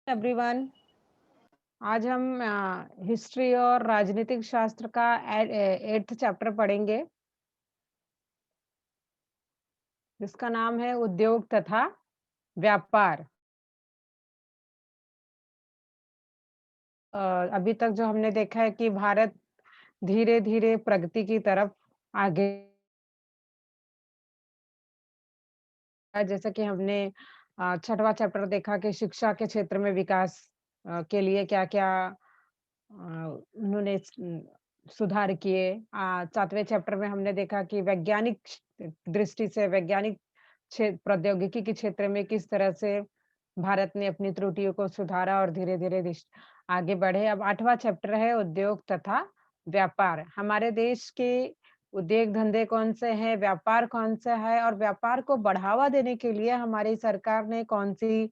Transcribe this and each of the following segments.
Everyone. आज हम history और राजनीतिक शास्त्र का 8th चैप्टर पढ़ेंगे, जिसका नाम है उद्योग तथा व्यापार। अ, अभी तक जो हमने देखा है कि भारत धीरे-धीरे प्रगति की तरफ आगे है। जैसा कि हमने 6वां चैप्टर देखा कि शिक्षा के क्षेत्र में विकास के लिए क्या-क्या उन्होंने सुधार किए। 7वें चैप्टर में हमने देखा कि वैज्ञानिक दृष्टि से वैज्ञानिक प्रौद्योगिकी के क्षेत्र में किस तरह से भारत ने अपनी त्रुटियों को सुधारा और धीरे-धीरे आगे बढ़े। अब 8वां चैप्टर है उद्योग तथा व्यापार। हमारे देश के उद्योग धंधे कौन से हैं, व्यापार कौन सा है और व्यापार को बढ़ावा देने के लिए हमारी सरकार ने कौन-सी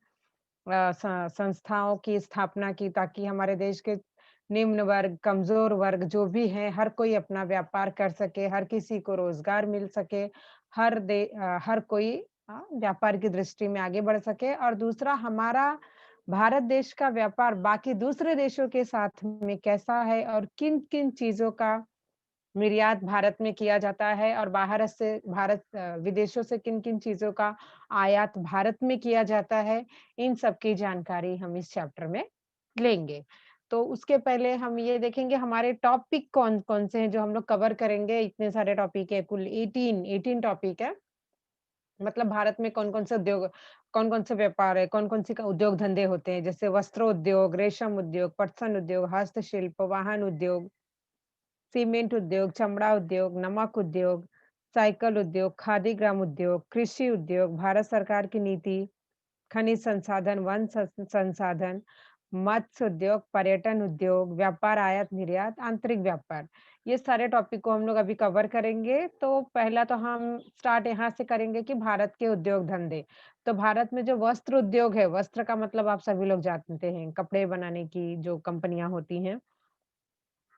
संस्थाओं की स्थापना की, ताकि हमारे देश के निम्न वर्ग, कमजोर वर्ग जो भी हैं, हर कोई अपना व्यापार कर सके, हर किसी को रोजगार मिल सके, हर कोई व्यापार की दृष्टि में आगे बढ़ सके। और दूसरा, हमारा भारत देश का व्यापार बाकी दूसरे देशों के साथ में कैसा है और किन-किन चीज़ों का निर्यात भारत में किया जाता है और बाहर से विदेशों से किन-किन चीज़ों का आयात भारत में किया जाता है, इन सब की जानकारी हम इस चैप्टर में लेंगे। तो उसके पहले हम ये देखेंगे हमारे टॉपिक कौन-कौन से हैं जो हम लोग कवर करेंगे। इतने सारे टॉपिक है, कुल 18 टॉपिक है। मतलब भारत में कौन-कौन से व्यापार है, कौन-कौन सी का उद्योग धंधे होते हैं, जैसे वस्त्र उद्योग, रेशम उद्योग, पटसन उद्योग, हस्तशिल्प, वाहन उद्योग, सीमेंट उद्योग, चमड़ा उद्योग, नमक उद्योग, साइकिल उद्योग, खादी ग्राम उद्योग, कृषि उद्योग, भारत सरकार की नीति, खनिज संसाधन, संसाधन, मत्स्य उद्योग, पर्यटन उद्योग, व्यापार आयात निर्यात, आंतरिक व्यापार। ये सारे टॉपिक को हम लोग अभी कवर करेंगे। तो पहला तो हम स्टार्ट यहाँ से करेंगे कि भारत के उद्योग धंधे। तो भारत में जो वस्त्र उद्योग है, वस्त्र का मतलब आप सभी लोग जानते हैं, कपड़े बनाने की जो कंपनियां होती हैं,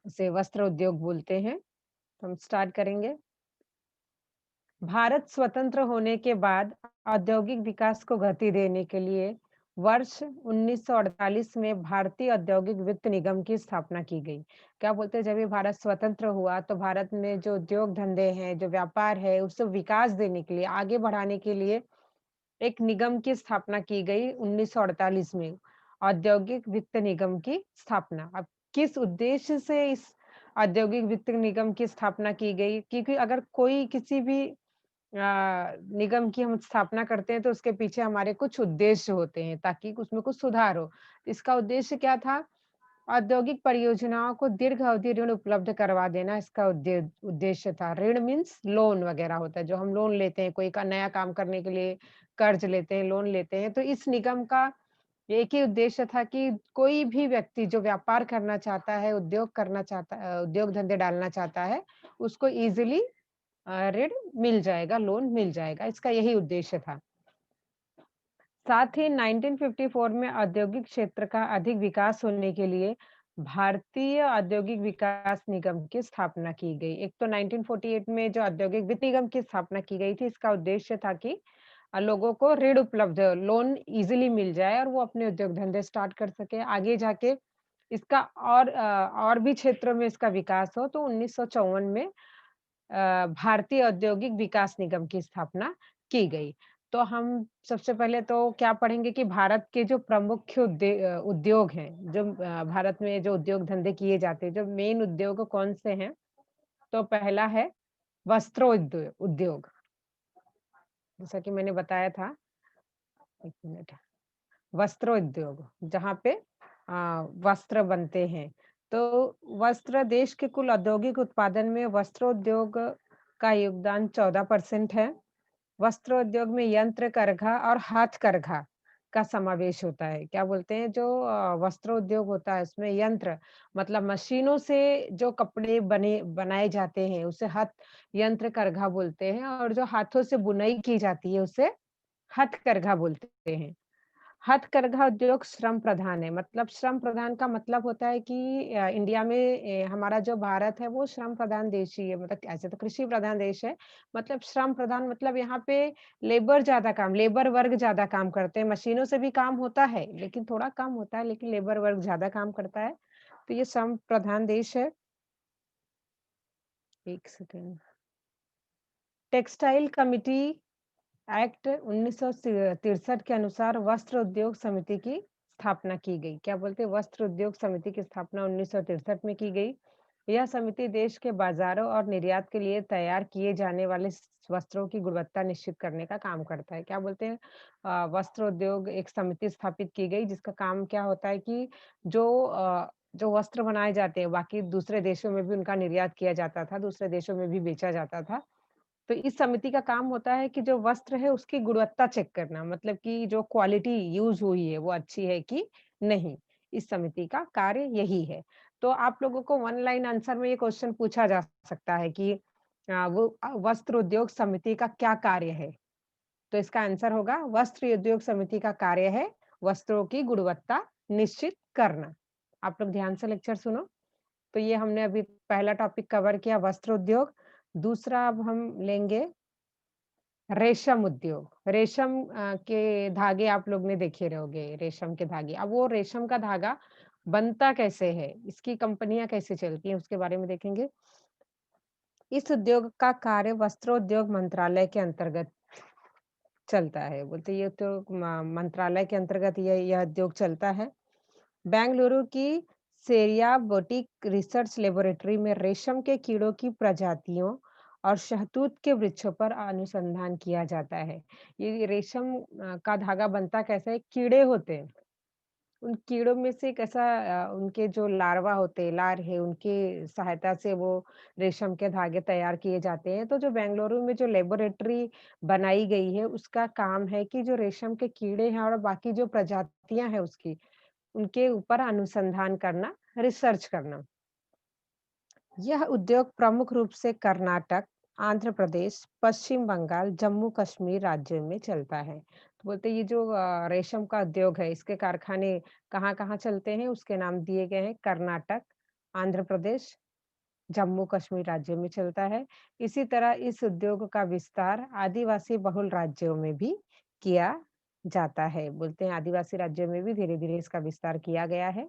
उसे वस्त्र उद्योग बोलते हैं। तो हम स्टार्ट करेंगे। भारत स्वतंत्र होने के बाद औद्योगिक विकास को गति देने के लिए वर्ष 1948 में भारतीय औद्योगिक वित्त निगम की स्थापना की गई। क्या बोलते हैं, जब ये भारत स्वतंत्र हुआ तो भारत में जो उद्योग धंधे हैं, जो व्यापार है, उसको विकास देने के लिए, आगे बढ़ाने के लिए एक निगम की स्थापना की गई 1948 में। औद्योगिक वित्त निगम की स्थापना। अब किस उद्देश्य से इस औद्योगिक वित्त निगम की स्थापना की गई? क्योंकि अगर कोई किसी भी निगम की हम स्थापना करते हैं तो उसके पीछे हमारे कुछ उद्देश्य होते हैं, ताकि उसमें कुछ सुधार हो। इसका उद्देश्य क्या था? औद्योगिक परियोजनाओं को दीर्घ अवधि ऋण उपलब्ध करवा देना इसका उद्देश्य था। ऋण मीन्स लोन वगैरह होता है, जो हम लोन लेते हैं, कोई का नया काम करने के लिए कर्ज लेते हैं, लोन लेते हैं। तो इस निगम का एक ही उद्देश्य था कि कोई भी व्यक्ति जो व्यापार करना चाहता है, उद्योग धंधे डालना चाहता है, उसको ईज़िली ऋण मिल जाएगा, लोन मिल जाएगा। इसका यही उद्देश्य था। साथ ही 1954 में औद्योगिक क्षेत्र का अधिक विकास होने के लिए भारतीय औद्योगिक विकास निगम की स्थापना की गई। एक तो 1948 में जो औद्योगिक वित्त निगम की स्थापना की गई थी, इसका उद्देश्य था कि लोगों को ऋण उपलब्ध, लोन इजीली मिल जाए और वो अपने उद्योग धंधे स्टार्ट कर सके। आगे जाके इसका और भी क्षेत्रों में इसका विकास हो। तो 1954 में भारतीय औद्योगिक विकास निगम की स्थापना की गई। तो हम सबसे पहले तो क्या पढ़ेंगे कि भारत के जो प्रमुख उद्योग हैं, जो भारत में जो उद्योग धंधे किए जाते हैं, जो मेन उद्योग कौन से हैं? तो पहला है उद्योग। जैसा कि मैंने बताया था, 1 मिनट, वस्त्र उद्योग, जहाँ पे वस्त्र बनते हैं। तो वस्त्र देश के कुल औद्योगिक उत्पादन में वस्त्र उद्योग का योगदान 14% है। वस्त्र उद्योग में यंत्र करघा और हाथ करघा का समावेश होता है। क्या बोलते हैं, जो वस्त्र उद्योग होता है उसमें यंत्र मतलब मशीनों से जो कपड़े बनाए जाते हैं उसे यंत्र करघा बोलते हैं, और जो हाथों से बुनाई की जाती है उसे हथकरघा बोलते हैं। हथकरघा उद्योग श्रम प्रधान है, मतलब श्रम प्रधान का मतलब होता है कि इंडिया में हमारा जो भारत है वो श्रम प्रधान देश ही है, मतलब ऐसे तो कृषि प्रधान देश है, मतलब श्रम प्रधान मतलब यहाँ पे लेबर वर्ग ज़्यादा काम करते हैं, मशीनों से भी काम होता है, लेकिन थोड़ा कम होता है, लेकिन लेबर वर्ग ज़्यादा काम करता है, तो ये श्रम प्रधान देश है। 1 सेकंड। टेक्सटाइल कमिटी एक्ट 1963 के अनुसार वस्त्र उद्योग समिति की स्थापना की गई। क्या बोलते हैं? वस्त्र उद्योग समिति की स्थापना 1963 में की गई। यह समिति देश के बाजारों और निर्यात के लिए तैयार किए जाने वाले वस्त्रों की गुणवत्ता निश्चित करने का काम करता है। क्या बोलते हैं? वस्त्र उद्योग एक समिति स्थापित की गई जिसका काम क्या होता है कि जो वस्त्र बनाए जाते हैं बाकी दूसरे देशों में भी उनका निर्यात किया जाता था, दूसरे देशों में भी बेचा जाता था। तो इस समिति का काम होता है कि जो वस्त्र है उसकी गुणवत्ता चेक करना, मतलब कि जो क्वालिटी यूज़ हुई है वो अच्छी है कि नहीं। इस समिति का कार्य यही है। तो आप लोगों को वन लाइन आंसर में ये क्वेश्चन पूछा जा सकता है कि वस्त्र उद्योग समिति का क्या कार्य है? तो इसका आंसर होगा वस्त्र उद्योग समिति का कार्य है वस्त्रों की गुणवत्ता निश्चित करना। आप लोग ध्यान से लेक्चर सुनो। तो ये हमने अभी पहला टॉपिक कवर किया वस्त्र उद्योग। दूसरा अब हम लेंगे रेशम उद्योग। रेशम के धागे आप लोग ने देखे रहोगे, रेशम के धागे। अब वो रेशम का धागा बनता कैसे है? इसकी कंपनियाँ कैसे चलती हैं उसके बारे में देखेंगे। इस उद्योग का कार्य वस्त्रोद्योग मंत्रालय के अंतर्गत चलता है। बोलते ये तो मंत्रालय के अंतर्गत यह उद्योग चलता है। बेंगलुरु की सेरिया बुटीक रिसर्च लेबोरेटरी में रेशम के कीड़ों की प्रजातियों और शहतूत के वृक्षों पर अनुसंधान किया जाता है। ये रेशम का धागा बनता कैसे है? कीड़े होते हैं। उन कीड़ों में से एक ऐसा उनके जो लार्वा होते हैं, लार है, उनकी सहायता से वो रेशम के धागे तैयार किए जाते हैं। तो जो बेंगलुरु में जो लेबोरेटरी बनाई गई है, उसका काम है कि जो रेशम के कीड़े हैं और बाकी जो प्रजातियां हैं उसकी, उनके ऊपर अनुसंधान करना, रिसर्च करना। यह उद्योग प्रमुख रूप से कर्नाटक, आंध्र प्रदेश, पश्चिम बंगाल, जम्मू कश्मीर राज्यों में चलता है। तो बोलते ये जो रेशम का उद्योग है, इसके कारखाने कहाँ-कहाँ चलते हैं, उसके नाम दिए गए हैं कर्नाटक, आंध्र प्रदेश, जम्मू कश्मीर राज्यों में चलता है। इसी तरह इस उद्योग का विस्तार आदिवासी बहुल राज्यों में भी किया जाता है। बोलते हैं आदिवासी राज्यों में भी धीरे-धीरे इसका विस्तार किया गया है।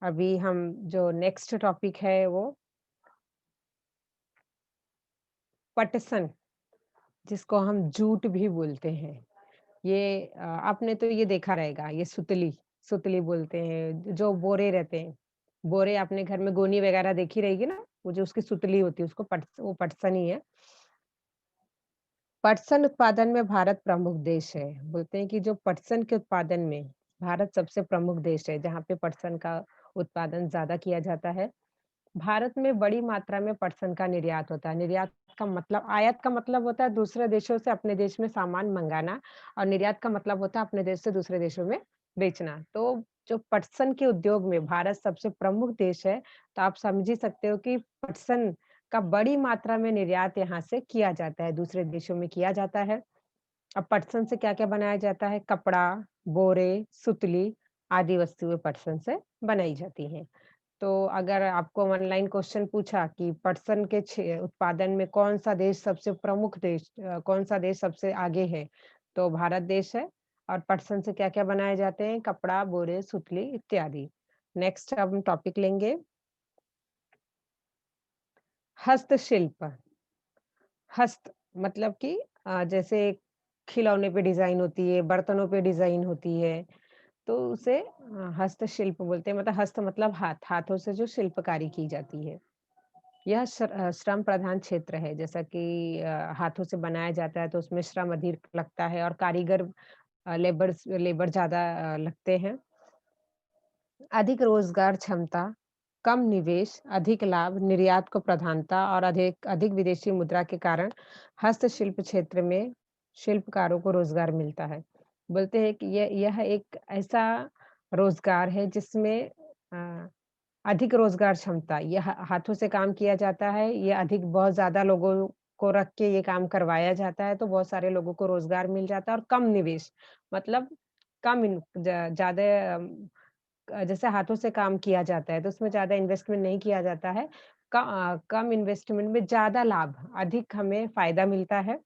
अभी हम जो नेक्स्ट टॉपिक है वो पटसन, जिसको हम जूट भी बोलते हैं। ये आपने तो ये देखा रहेगा, ये सुतली, सुतली बोलते हैं, जो बोरे रहते हैं। बोरे आपने घर में गोनी वगैरह देखी रहेगी ना, वो जो उसकी सुतली होती है, उसको वो पटसन ही है। पटसन उत्पादन में भारत प्रमुख देश है। बोलते हैं कि जो पटसन के उत्पादन में भारत सबसे प्रमुख देश है, जहाँ पे पटसन का उत्पादन ज़्यादा किया जाता है। भारत में बड़ी मात्रा में पटसन का निर्यात होता है। निर्यात का मतलब आयात का मतलब होता है दूसरे देशों से अपने देश में सामान मंगाना और निर्यात का मतलब होता है अपने देश से दूसरे देशों में बेचना। तो जो पटसन के उद्योग में भारत सबसे प्रमुख देश है, तो आप समझ ही सकते हो कि पटसन का बड़ी मात्रा में निर्यात यहाँ से किया जाता है, दूसरे देशों में किया जाता है। अब पटसन से क्या-क्या बनाया जाता है? कपड़ा, बोरे, सुतली आदि वस्तुएँ पटसन से बनाई जाती हैं। तो अगर आपको ऑनलाइन क्वेश्चन पूछा कि पटसन के उत्पादन में कौन सा देश सबसे आगे है, तो भारत देश है और पटसन से क्या-क्या बनाए जाते हैं? कपड़ा, बोरे, सुतली इत्यादि। नेक्स्ट अब हम टॉपिक लेंगे हस्तशिल्प। हस्त मतलब कि जैसे खिलौने पे डिज़ाइन होती है, बर्तनों पे डिज़ाइन होती है, तो उसे हस्तशिल्प बोलते हैं। मतलब हस्त मतलब हाथ, हाथों से जो शिल्पकारी की जाती है। यह श्रम प्रधान क्षेत्र है, जैसा कि हाथों से बनाया जाता है तो उसमें श्रम अधिक लगता है और कारीगर लेबर ज़्यादा लगते हैं। अधिक रोजगार क्षमता, कम निवेश, अधिक लाभ, निर्यात को प्रधानता और अधिक अधिक विदेशी मुद्रा के कारण हस्तशिल्प क्षेत्र में शिल्पकारों को रोजगार मिलता है। बोलते हैं कि यह एक ऐसा रोजगार है जिसमें अ अधिक रोजगार क्षमता, ये हाथों से काम किया जाता है, ये अधिक बहुत ज़्यादा लोगों को रख के ये काम करवाया जाता है, तो बहुत सारे लोगों को रोजगार मिल जाता है और कम निवेश मतलब कम इन ज ज़्यादा जैसे हाथों से काम किया जाता है, तो उसमें ज़्यादा इन्वेस्टमेंट नहीं किया जाता है। कम इन्वेस्टमेंट में ज़्यादा लाभ, अधिक हमें फ़ायदा मिलता है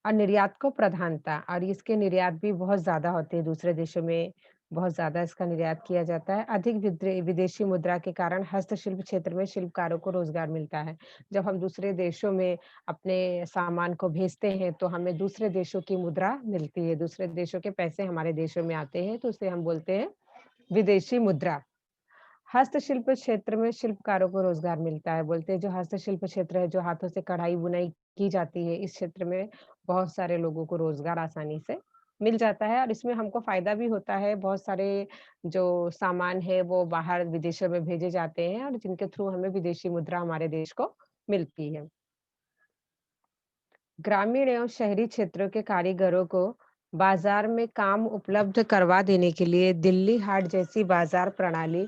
और निर्यात को प्रधानता और इसके निर्यात भी बहुत ज़्यादा होते हैं, दूसरे देशों में बहुत ज़्यादा इसका निर्यात किया जाता है। अधिक विदेशी मुद्रा के कारण हस्तशिल्प क्षेत्र में शिल्पकारों को रोज़गार मिलता है। जब हम दूसरे देशों में अपने सामान को भेजते हैं, तो हमें दूसरे देशों की मुद्रा मिलती है, दूसरे देशों के पैसे हमारे देशों में आते हैं, तो उसे हम बोलते हैं विदेशी मुद्रा। हस्तशिल्प क्षेत्र में शिल्पकारों को रोजगार मिलता है। बोलते हैं जो हस्तशिल्प क्षेत्र है, जो हाथों से कढ़ाई-बुनाई की जाती है, इस क्षेत्र में बहुत सारे लोगों को रोजगार आसानी से मिल जाता है और इसमें हमको फ़ायदा भी होता है। बहुत सारे जो सामान है, वो बाहर विदेशों में भेजे जाते हैं और जिनके थ्रू हमें विदेशी मुद्रा हमारे देश को मिलती है। ग्रामीण एवं शहरी क्षेत्रों के कारीगरों को बाजार में काम उपलब्ध करवा देने के लिए दिल्ली हाट जैसी बाजार प्रणाली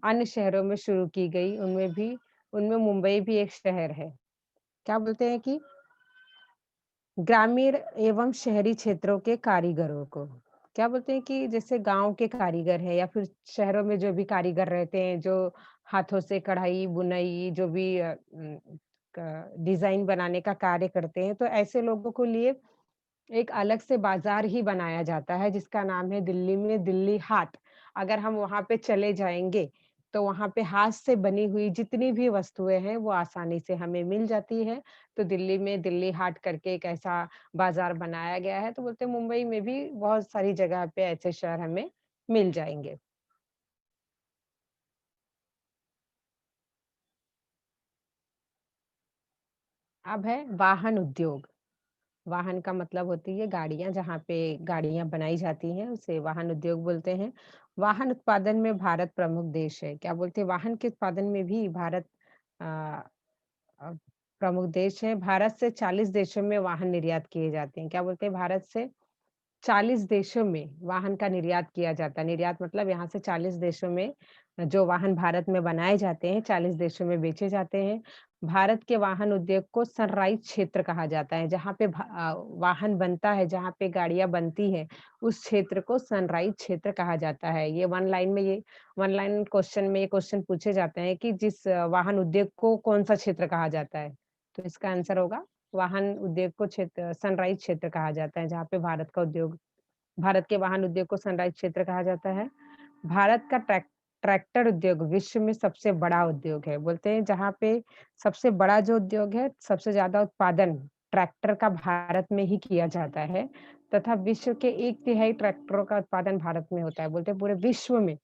अन्य शहरों में शुरू की गई, उनमें मुंबई भी एक शहर है। क्या बोलते हैं कि ग्रामीण एवं शहरी क्षेत्रों के कारीगरों को, क्या बोलते हैं कि जैसे गाँव के कारीगर हैं या फिर शहरों में जो भी कारीगर रहते हैं, जो हाथों से कढ़ाई, बुनाई जो भी डिज़ाइन बनाने का कार्य करते हैं, तो ऐसे लोगों को लिए एक अलग से बाज़ार ही बनाया जाता है जिसका नाम है दिल्ली में दिल्ली हाट। अगर हम वहाँ पे चले जाएँगे, तो वहाँ पे हाथ से बनी हुई जितनी भी वस्तुएँ हैं वो आसानी से हमें मिल जाती है। तो दिल्ली में दिल्ली हाट करके एक ऐसा बाज़ार बनाया गया है, तो बोलते हैं मुंबई में भी बहुत सारी जगह पे ऐसे शहर हमें मिल जाएँगे। अब है वाहन उद्योग। वाहन का मतलब होती है गाड़ियाँ, जहाँ पे गाड़ियाँ बनाई जाती हैं, उसे वाहन उद्योग बोलते हैं। वाहन उत्पादन में भारत प्रमुख देश है। क्या बोलते हैं वाहन के उत्पादन में भी भारत अ अ, प्रमुख देश है। भारत से 40 देशों में वाहन निर्यात किए जाते हैं। क्या बोलते हैं भारत से 40 देशों में वाहन का निर्यात किया जाता है। निर्यात मतलब यहाँ से 40 देशों में जो वाहन भारत में बनाए जाते हैं, 40 देशों में बेचे जाते हैं। भारत के वाहन उद्योग को सनराइज़ क्षेत्र कहा जाता है। जहाँ पे वाहन बनता है, जहाँ पे गाड़ियाँ बनती हैं, उस क्षेत्र को सनराइज़ क्षेत्र कहा जाता है। ये वन लाइन क्वेश्चन में ये क्वेश्चन पूछे जाते हैं कि जिस वाहन उद्योग को कौन-सा क्षेत्र कहा जाता है? तो इसका आंसर होगा वाहन उद्योग को क्षेत्र सनराइज़ क्षेत्र कहा जाता है, जहाँ पे भारत के वाहन उद्योग को सनराइज़ क्षेत्र कहा जाता है। भारत का ट्रैक्टर उद्योग विश्व में सबसे बड़ा उद्योग है। बोलते हैं जहाँ पे सबसे बड़ा जो उद्योग है, सबसे ज़्यादा उत्पादन ट्रैक्टर का भारत में ही किया जाता है तथा विश्व के 1/3 ट्रैक्टरों का उत्पादन भारत में होता है। बोलते हैं पूरे विश्व में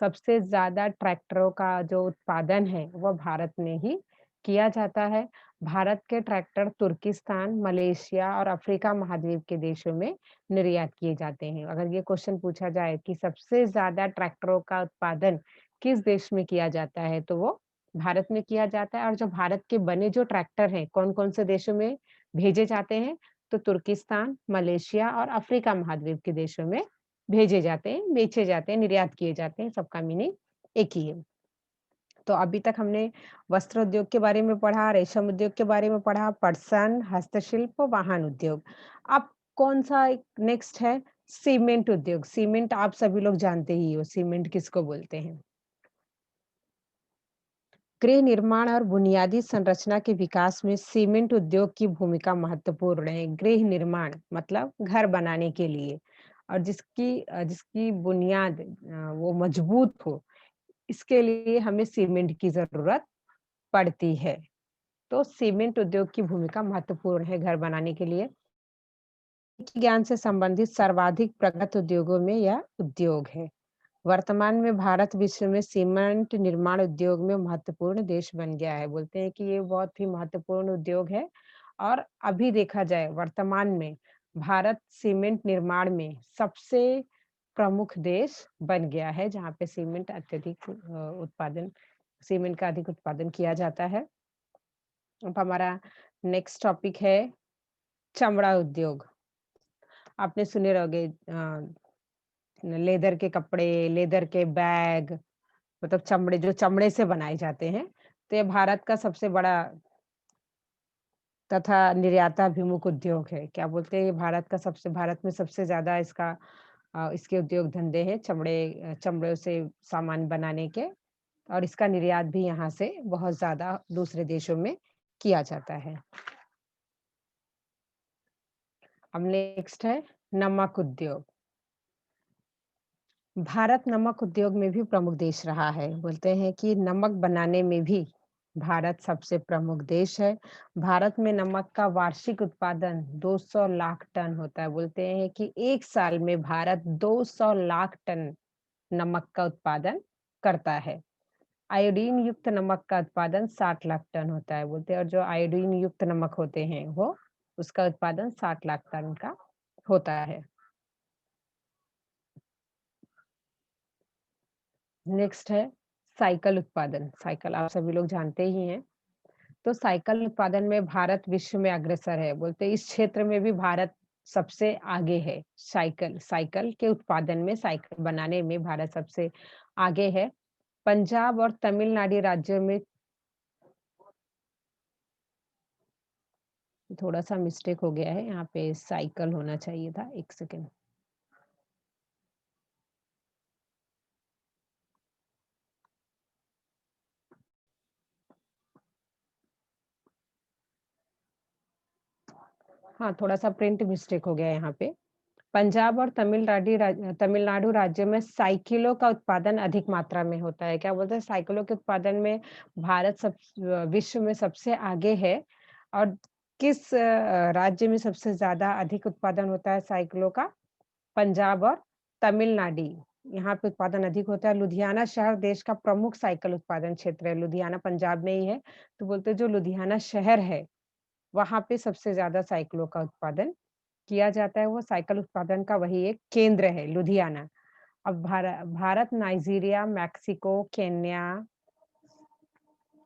सबसे ज़्यादा ट्रैक्टरों का जो उत्पादन है, वो भारत में ही किया जाता है। भारत के ट्रैक्टर तुर्किस्तान, मलेशिया और अफ्रीका महाद्वीप के देशों में निर्यात किए जाते हैं। अगर ये क्वेश्चन पूछा जाए कि सबसे ज़्यादा ट्रैक्टरों का उत्पादन किस देश में किया जाता है, तो वो भारत में किया जाता है और जो भारत के बने जो ट्रैक्टर हैं, कौन-कौन से देशों में भेजे जाते हैं? तो तुर्किस्तान, मलेशिया और अफ्रीका महाद्वीप के देशों में भेजे जाते हैं, बेचे जाते हैं, निर्यात किए जाते हैं, सबका मीनिंग एक ही है। तो अभी तक हमने वस्त्र उद्योग के बारे में पढ़ा, रेशम उद्योग के बारे में पढ़ा, पटसन, हस्तशिल्प, वाहन उद्योग। अब कौन-सा एक नेक्स्ट है सीमेंट उद्योग। सीमेंट आप सभी लोग जानते ही हो, सीमेंट किसको बोलते हैं। गृह निर्माण और बुनियादी संरचना के विकास में सीमेंट उद्योग की भूमिका महत्वपूर्ण है। गृह निर्माण मतलब घर बनाने के लिए और जिसकी बुनियाद वो मजबूत हो, इसके लिए हमें सीमेंट की ज़रूरत पड़ती है। तो सीमेंट उद्योग की भूमिका महत्वपूर्ण है घर बनाने के लिए। ज्ञान से संबंधित सर्वाधिक प्रगत उद्योगों में यह उद्योग है। वर्तमान में भारत विश्व में सीमेंट निर्माण उद्योग में महत्वपूर्ण देश बन गया है। बोलते हैं कि ये बहुत ही महत्वपूर्ण उद्योग है और अभी देखा जाए वर्तमान में भारत सीमेंट निर्माण में सबसे प्रमुख देश बन गया है, जहाँ पे सीमेंट का अधिक उत्पादन किया जाता है। अब हमारा नेक्स्ट टॉपिक है चमड़ा उद्योग। आपने सुने रहोगे लेदर के कपड़े, लेदर के बैग मतलब जो चमड़े से बनाए जाते हैं, तो ये भारत का सबसे बड़ा तथा निर्याताभिमुख उद्योग है। क्या बोलते हैं, ये भारत में सबसे ज़्यादा इसके उद्योग धंधे हैं, चमड़े से सामान बनाने के, और इसका निर्यात भी यहाँ से बहुत ज़्यादा दूसरे देशों में किया जाता है। अब नेक्स्ट है नमक उद्योग। भारत नमक उद्योग में भी प्रमुख देश रहा है। बोलते हैं कि नमक बनाने में भी भारत सबसे प्रमुख देश है। भारत में नमक का वार्षिक उत्पादन 200 लाख टन होता है। बोलते हैं कि एक साल में भारत 200 लाख टन नमक का उत्पादन करता है। आयोडीन युक्त नमक का उत्पादन 60 लाख टन होता है। बोलते हैं, और जो आयोडीन युक्त नमक होते हैं वो उसका उत्पादन 60 लाख टन का होता है। नेक्स्ट है साइकिल उत्पादन। साइकिल आप सभी लोग जानते ही हैं। तो साइकिल उत्पादन में भारत विश्व में अग्रसर है। बोलते हैं इस क्षेत्र में भी भारत सबसे आगे है। साइकिल साइकिल के उत्पादन में, साइकिल बनाने में भारत सबसे आगे है। पंजाब और तमिलनाडु राज्यों में थोड़ा सा मिस्टेक हो गया है, यहाँ पे साइकिल होना चाहिए था। एक सेकेंड। हाँ, थोड़ा सा प्रिंट मिस्टेक हो गया है यहाँ पे। पंजाब और तमिलनाडु राज्य में साइकिलों का उत्पादन अधिक मात्रा में होता है। क्या बोलते हैं, साइकिलों के उत्पादन में भारत विश्व में सबसे आगे है। और किस राज्य में सबसे ज्यादा अधिक उत्पादन होता है साइकिलों का? पंजाब और तमिलनाडु, यहाँ पे उत्पादन अधिक होता है। लुधियाना शहर देश का प्रमुख साइकिल उत्पादन क्षेत्र है। लुधियाना पंजाब में ही है। तो बोलते हैं जो लुधियाना शहर है, वहां पे सबसे ज्यादा साइकिलों का उत्पादन किया जाता है। वो साइकिल उत्पादन का वही एक केंद्र है, लुधियाना। अब Bharat Nigeria, Mexico, Kenya,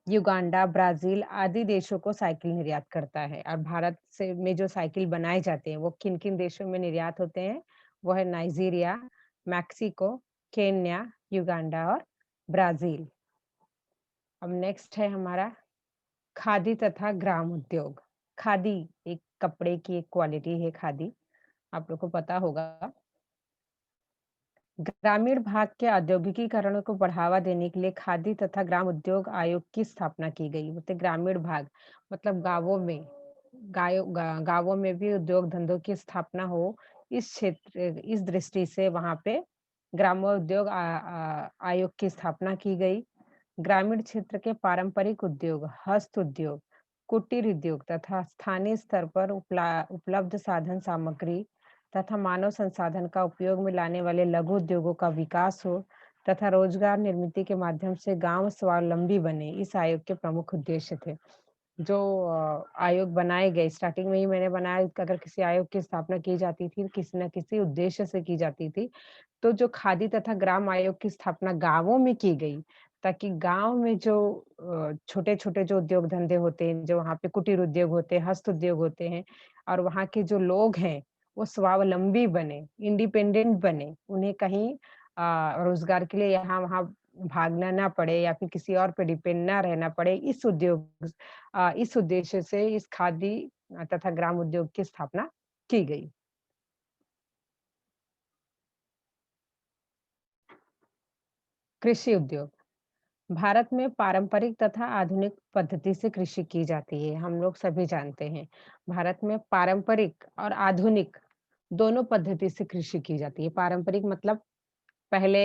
Uganda, Brazil आदि देशों को साइकिल निर्यात करता है। और भारत से में जो साइकिल बनाए जाते हैं वो किन किन देशों में निर्यात होते हैं? वो है नाइजीरिया, मेक्सिको, केन्या, युगांडा और ब्राजील। अब नेक्स्ट है हमारा खादी तथा ग्राम उद्योग। खादी एक कपड़े की एक क्वालिटी है। खादी आप लोग को पता होगा। ग्रामीण भाग के औद्योगिकीकरण को बढ़ावा देने के लिए खादी तथा ग्राम उद्योग आयोग की स्थापना की गई। मतलब ग्रामीण भाग मतलब गांवों में भी उद्योग धंधों की स्थापना हो, इस दृष्टि से वहां पे ग्रामोद्योग आयोग की स्थापना की गई। ग्रामीण क्षेत्र के पारंपरिक उद्योग, हस्त उद्योग, कुटीर उद्योग तथा स्थानीय स्तर पर उपलब्ध साधन सामग्री तथा मानव संसाधन का उपयोग में लाने वाले लघु उद्योगों का विकास हो तथा रोजगार निर्मित के माध्यम से गांव स्वावलंबी बने, इस आयोग के प्रमुख उद्देश्य थे। जो आयोग बनाए गए, स्टार्टिंग में ही मैंने बनाया, अगर किसी आयोग की स्थापना की जाती थी किसी न किसी उद्देश्य से की जाती थी। तो जो खादी तथा ग्राम आयोग की स्थापना गांवों में की गई, ताकि गांव में जो छोटे-छोटे जो उद्योग धंधे होते हैं, जो वहाँ पे कुटीर उद्योग होते हैं, हस्त उद्योग होते हैं, और वहाँ के जो लोग हैं, वो स्वावलंबी बने, इंडिपेंडेंट बने। उन्हें कहीं रोजगार के लिए यहाँ-वहाँ भागना ना पड़े या फिर किसी और पे डिपेंड ना रहना पड़े। इस उद्देश्य से इस खादी तथा ग्राम उद्योग की स्थापना की गई। कृषि उद्योग। भारत में पारंपरिक तथा आधुनिक पद्धति से कृषि की जाती है। हम लोग सभी जानते हैं, भारत में पारंपरिक और आधुनिक दोनों पद्धति से कृषि की जाती है। पारंपरिक मतलब पहले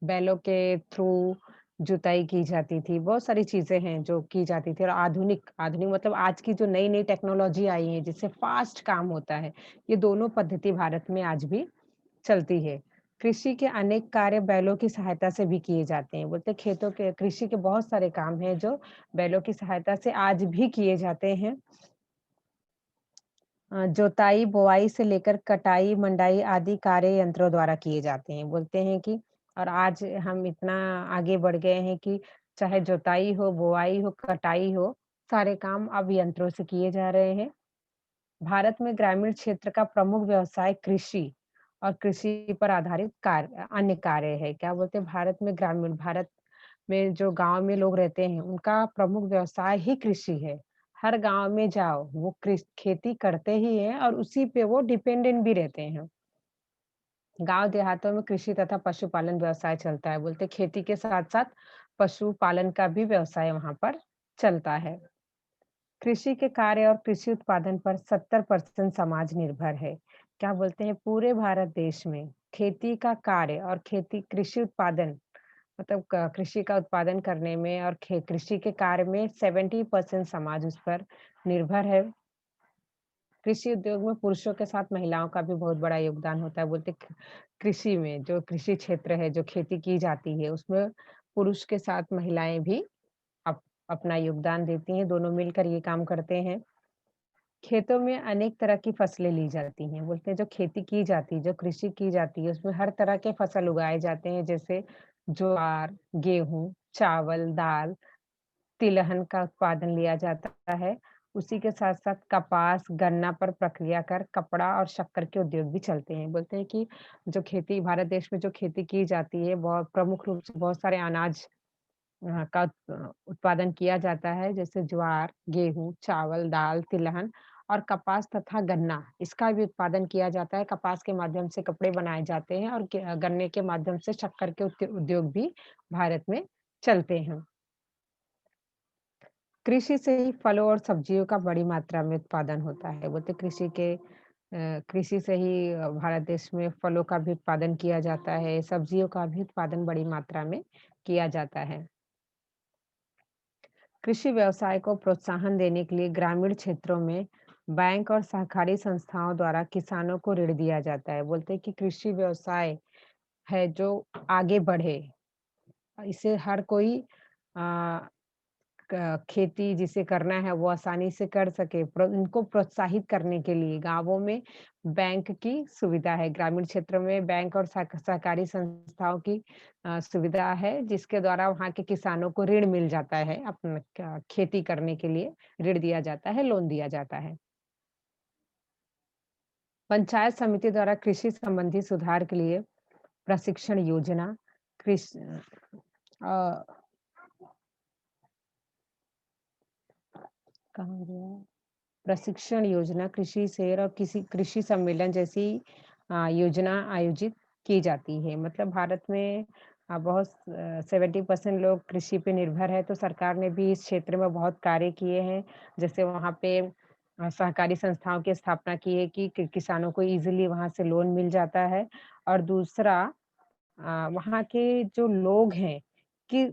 बैलों के थ्रू जुताई की जाती थी। बहुत सारी चीजें हैं जो की जाती थी। और आधुनिक आधुनिक मतलब आज की जो नई नई टेक्नोलॉजी आई है जिससे फास्ट काम होता है, ये दोनों पद्धति भारत में आज भी चलती है। कृषि के अनेक कार्य बैलों की सहायता से भी किए जाते हैं। बोलते खेतों के कृषि के बहुत सारे काम हैं जो बैलों की सहायता से आज भी किए जाते हैं। जोताई, बुआई से लेकर कटाई, मंडाई आदि कार्य यंत्रों द्वारा किए जाते हैं। बोलते हैं कि और आज हम इतना आगे बढ़ गए हैं कि चाहे जोताई हो, बुआई हो, कटाई हो, सारे काम अब यंत्रों से किए जा रहे हैं। भारत में ग्रामीण क्षेत्र का प्रमुख व्यवसाय कृषि और कृषि पर आधारित अन्य कार्य है। क्या बोलते हैं, भारत में जो गांव में लोग रहते हैं उनका प्रमुख व्यवसाय ही कृषि है। हर गाँव में जाओ, वो खेती करते ही हैं और उसी पे वो डिपेंडेंट भी रहते हैं। गाँव देहातों में कृषि तथा पशुपालन व्यवसाय चलता है। बोलते खेती के साथ-साथ पशुपालन का भी व्यवसाय वहाँ पर चलता है। कृषि के कार्य और कृषि उत्पादन पर 70% समाज निर्भर है। क्या बोलते हैं पूरे भारत देश में खेती का कार्य और खेती कृषि उत्पादन मतलब कृषि का उत्पादन करने में और कृषि के कार्य में 70% समाज उस पर निर्भर है। कृषि उद्योग में पुरुषों के साथ महिलाओं का भी बहुत बड़ा योगदान होता है। बोलते कृषि में जो कृषि क्षेत्र है, जो खेती की जाती है, उसमें पुरुष के साथ महिलाएं भी अप, अपना योगदान देती हैं। दोनों मिलकर ये काम करते हैं। खेतों में अनेक तरह की फसलें ली जाती हैं। बोलते हैं जो खेती की जाती है, जो कृषि की जाती है, उसमें हर तरह के फसल उगाए जाते हैं जैसे ज्वार, गेहूँ, चावल, दाल, तिलहन का उत्पादन लिया जाता है। उसी के साथ-साथ कपास, गन्ना पर प्रक्रिया कर कपड़ा और शक्कर के उद्योग भी चलते हैं। बोलते हैं कि जो खेती भारत देश में जो खेती की जाती है, बहुत प्रमुख रूप से बहुत सारे अनाज का उत्पादन किया जाता है जैसे ज्वार, गेहूँ, चावल, दाल, तिलहन और कपास तथा गन्ना, इसका भी उत्पादन किया जाता है। कपास के माध्यम से कपड़े बनाए जाते हैं और गन्ने के माध्यम से शक्कर के उद्योग भी भारत में चलते हैं। कृषि से ही फलों और सब्जियों का बड़ी मात्रा में उत्पादन होता है। बोलते कृषि से ही भारत देश में फलों का भी उत्पादन किया जाता है, सब्जियों का भी उत्पादन बड़ी मात्रा में किया जाता है। कृषि व्यवसाय को प्रोत्साहन देने के लिए ग्रामीण क्षेत्रों में बैंक और सहकारी संस्थाओं द्वारा किसानों को ऋण दिया जाता है। बोलते हैं कि कृषि व्यवसाय है जो आगे बढ़े, इसे हर कोई आ, खेती जिसे करना है वो आसानी से कर सके। इनको प्रोत्साहित करने के लिए गांवों में बैंक की सुविधा है। ग्रामीण क्षेत्रों में बैंक और सहकारी संस्थाओं की सुविधा है जिसके द्वारा वहां के किसानों को ऋण मिल जाता है। अपना खेती करने के लिए ऋण दिया जाता है, लोन दिया जाता है। पंचायत समिति द्वारा कृषि संबंधी सुधार के लिए प्रशिक्षण योजना कृषि अ, कहाँ गया? प्रशिक्षण योजना, कृषि शेर और किसी कृषि सम्मेलन जैसी योजना आयोजित की जाती है। मतलब भारत में बहुत 70% लोग कृषि पे निर्भर है, तो सरकार ने भी इस क्षेत्र में बहुत कार्य किए हैं। जैसे वहाँ पे सहकारी संस्थाओं की स्थापना की है कि किसानों को ईज़िली वहाँ से लोन मिल जाता है और दूसरा वहाँ के जो लोग हैं कि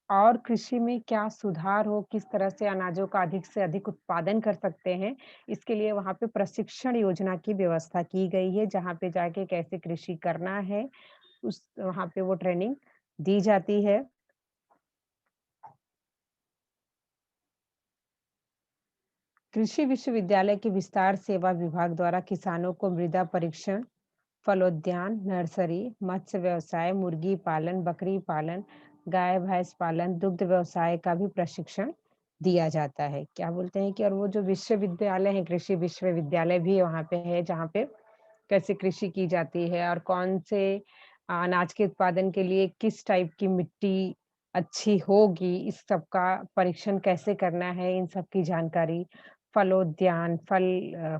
और कृषि में क्या सुधार हो, किस तरह से अनाजों का अधिक से अधिक उत्पादन कर सकते हैं, इसके लिए वहाँ पे प्रशिक्षण योजना की व्यवस्था की गई है, जहाँ पे जाके कैसे कृषि करना है, उस वहाँ पे वो ट्रेनिंग दी जाती है। कृषि विश्वविद्यालय के विस्तार सेवा विभाग द्वारा किसानों को मृदा परीक्षण, फलोद्यान, नर्सरी, मत्स्य व्यवसाय, मुर्गी पालन, बकरी पालन, गाय-भैंस पालन, दुग्ध व्यवसाय का भी प्रशिक्षण दिया जाता है। क्या बोलते हैं कि और वो जो विश्वविद्यालय है, कृषि विश्वविद्यालय भी वहाँ पे है, जहाँ पे कैसे कृषि की जाती है और कौन से अनाज के उत्पादन के लिए किस टाइप की मिट्टी अच्छी होगी, इस सब का परीक्षण कैसे करना है, इन सब की जानकारी, फलोद्यान,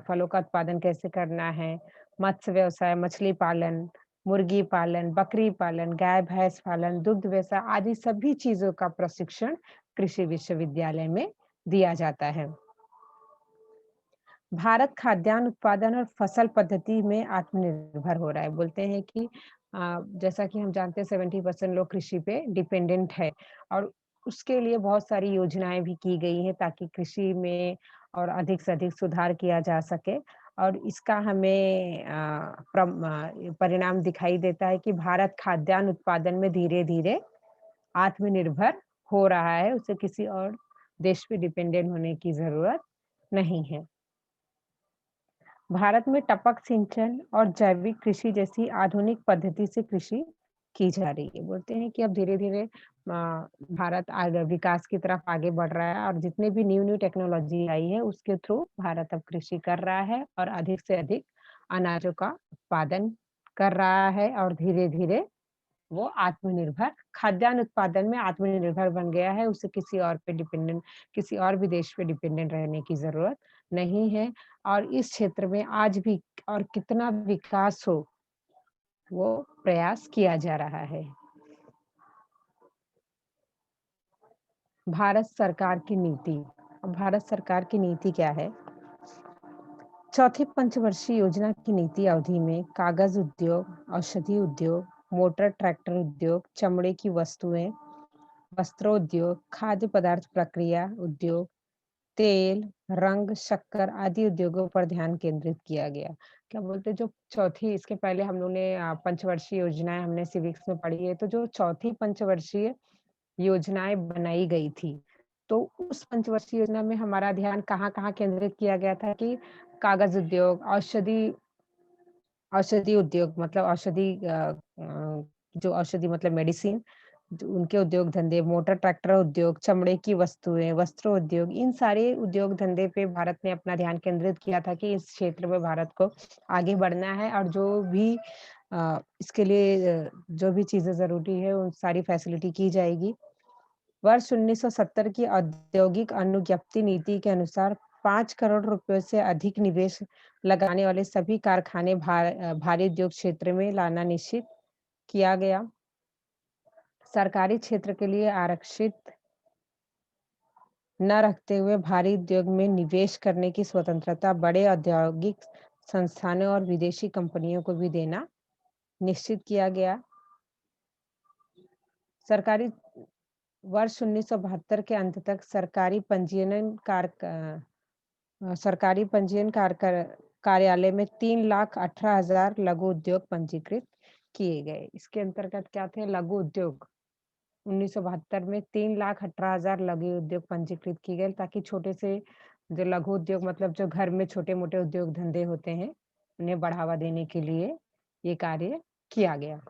फलों का उत्पादन कैसे करना है, मत्स्य व्यवसाय, मछली पालन, मुर्गी पालन, बकरी पालन, गाय-भैंस पालन, दुग्ध व्यवसाय आदि सभी चीज़ों का प्रशिक्षण कृषि विश्वविद्यालय में दिया जाता है। भारत खाद्यान्न उत्पादन और फसल पद्धति में आत्मनिर्भर हो रहा है। बोलते हैं कि जैसा कि हम जानते हैं 70% लोग कृषि पे डिपेंडेंट है और उसके लिए बहुत सारी योजनाएँ भी की गई हैं ताकि कृषि में और अधिक से अधिक सुधार किया जा सके और इसका हमें परिणाम दिखाई देता है कि भारत खाद्यान्न उत्पादन में धीरे-धीरे आत्मनिर्भर हो रहा है, उसे किसी और देश पे डिपेंडेंट होने की ज़रूरत नहीं है। भारत में टपक सिंचन और जैविक कृषि जैसी आधुनिक पद्धति से कृषि की जा रही है। बोलते हैं कि अब धीरे-धीरे भारत आगे विकास की तरफ आगे बढ़ रहा है और जितने भी न्यू-न्यू टेक्नोलॉजी आई है उसके थ्रू भारत अब कृषि कर रहा है और अधिक से अधिक अनाजों का उत्पादन कर रहा है और धीरे-धीरे वो आत्मनिर्भर खाद्यान्न उत्पादन में आत्मनिर्भर बन गया है, उसे किसी और भी देश पे डिपेंडेंट रहने की ज़रूरत नहीं है और इस क्षेत्र में आज भी और कितना विकास हो, वो प्रयास किया जा रहा है। भारत सरकार की नीति। अब भारत सरकार की नीति क्या है? चौथी पंचवर्षीय योजना की नीति अवधि में कागज उद्योग, औषधि उद्योग, मोटर ट्रैक्टर उद्योग, चमड़े की वस्तुएं, वस्त्रोद्योग, खाद्य पदार्थ प्रक्रिया उद्योग, तेल, रंग, शक्कर आदि उद्योगों पर ध्यान केंद्रित किया गया। क्या बोलते हैं जो चौथी इसके पहले हम लोगों ने पंचवर्षीय योजनाएँ हमने सिविक्स में पढ़ी है, तो जो चौथी पंचवर्षीय योजनाएँ बनाई गई थी, तो उस पंचवर्षीय योजना में हमारा ध्यान कहाँ-कहाँ केंद्रित किया गया था कि कागज़ उद्योग, औषधि उद्योग मतलब जो औषधि मतलब मेडिसिन, जो उनके उद्योग धंधे, मोटर ट्रैक्टर उद्योग, चमड़े की वस्तुएँ, वस्त्र उद्योग, इन सारे उद्योग धंधे पे भारत ने अपना ध्यान केंद्रित किया था कि इस क्षेत्र में भारत को आगे बढ़ना है और जो भी इसके लिए जो भी चीज़ें ज़रूरी है, उन सारी फैसिलिटी की जाएगी। वर्ष 1970 की औद्योगिक अनुज्ञप्ति नीति के अनुसार 5 करोड़ रुपए से अधिक निवेश लगाने वाले सभी कारखाने भारी उद्योग क्षेत्र में लाना निश्चित किया गया। सरकारी क्षेत्र के लिए आरक्षित न रखते हुए भारी उद्योग में निवेश करने की स्वतंत्रता बड़े औद्योगिक संस्थानों और विदेशी कंपनियों को भी देना निश्चित किया गया। सरकारी वर्ष 1972 के अंत तक सरकारी पंजीयन कार्यालय में 3,18,000 लघु उद्योग पंजीकृत किए गए। इसके अंतर्गत क्या थे लघु उद्योग 1972 में 3,18,000 लघु उद्योग पंजीकृत किए गए ताकि छोटे से जो लघु उद्योग मतलब जो घर में छोटे-मोटे उद्योग धंधे होते हैं, उन्हें बढ़ावा देने के लिए ये कार्य किया गया।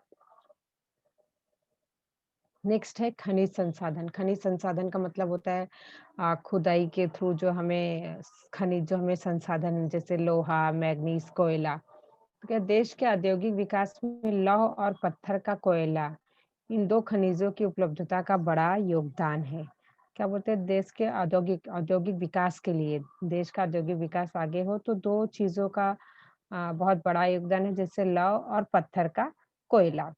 नेक्स्ट है खनिज संसाधन। खनिज संसाधन का मतलब होता है खुदाई के थ्रू जो हमें खनिज जो हमें संसाधन जैसे लोहा, मैग्नीज, कोयला। तो क्या देश के औद्योगिक विकास में लौह और पत्थर का कोयला, इन 2 खनिजों की उपलब्धता का बड़ा योगदान है। क्या बोलते हैं देश के औद्योगिक औद्योगिक विकास के लिए, देश का औद्योगिक विकास आगे हो तो 2 चीज़ों का बहुत बड़ा योगदान है जैसे लौह और पत्थर का कोयला।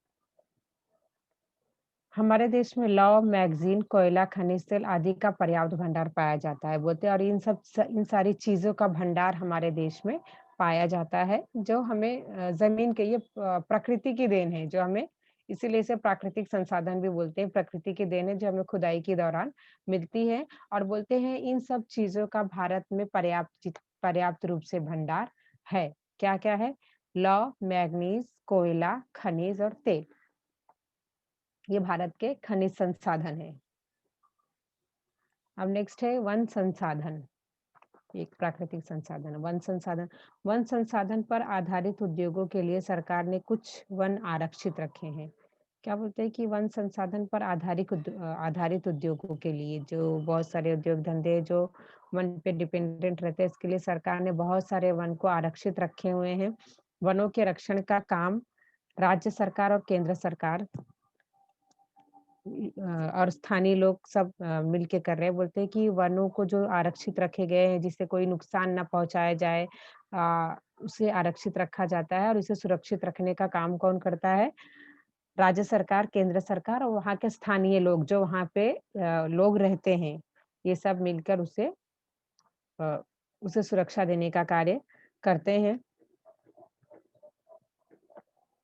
हमारे देश में लौह, मैगज़ीन, कोयला, खनिज तेल आदि का पर्याप्त भंडार पाया जाता है बोलते हैं और इन सारी चीज़ों का भंडार हमारे देश में पाया जाता है, जो हमें ज़मीन के ये प्रकृति की देन है, जो हमें इसीलिए इसे प्राकृतिक संसाधन भी बोलते हैं, प्रकृति की देन है जो हमें खुदाई के दौरान मिलती है और बोलते हैं इन सब चीज़ों का भारत में पर्याप्त रूप से भंडार है। क्या-क्या है? लौह, मैग्नीज़, कोयला, खनिज और तेल। ये भारत के खनिज संसाधन है। अब नेक्स्ट है वन संसाधन, एक प्राकृतिक संसाधन है। वन संसाधन पर आधारित उद्योगों के लिए सरकार ने कुछ वन आरक्षित रखे हैं। क्या बोलते हैं कि वन संसाधन पर आधारित उद्योगों के लिए जो बहुत सारे उद्योग धंधे जो वन पे डिपेंडेंट रहते हैं, इसके लिए सरकार ने बहुत सारे वन को आरक्षित रखे हुए हैं। वनों के रक्षण का काम राज्य सरकार और केंद्र सरकार और स्थानीय लोग सब मिलके कर रहे हैं। बोलते हैं कि वनों को जो आरक्षित रखे गए हैं, जिससे कोई नुकसान ना पहुँचाया जाए उसे आरक्षित रखा जाता है और इसे सुरक्षित रखने का काम कौन करता है? राज्य सरकार, केंद्र सरकार और वहाँ के स्थानीय लोग, जो वहाँ पे लोग रहते हैं। ये सब मिलकर अ, उसे सुरक्षा देने का कार्य करते हैं।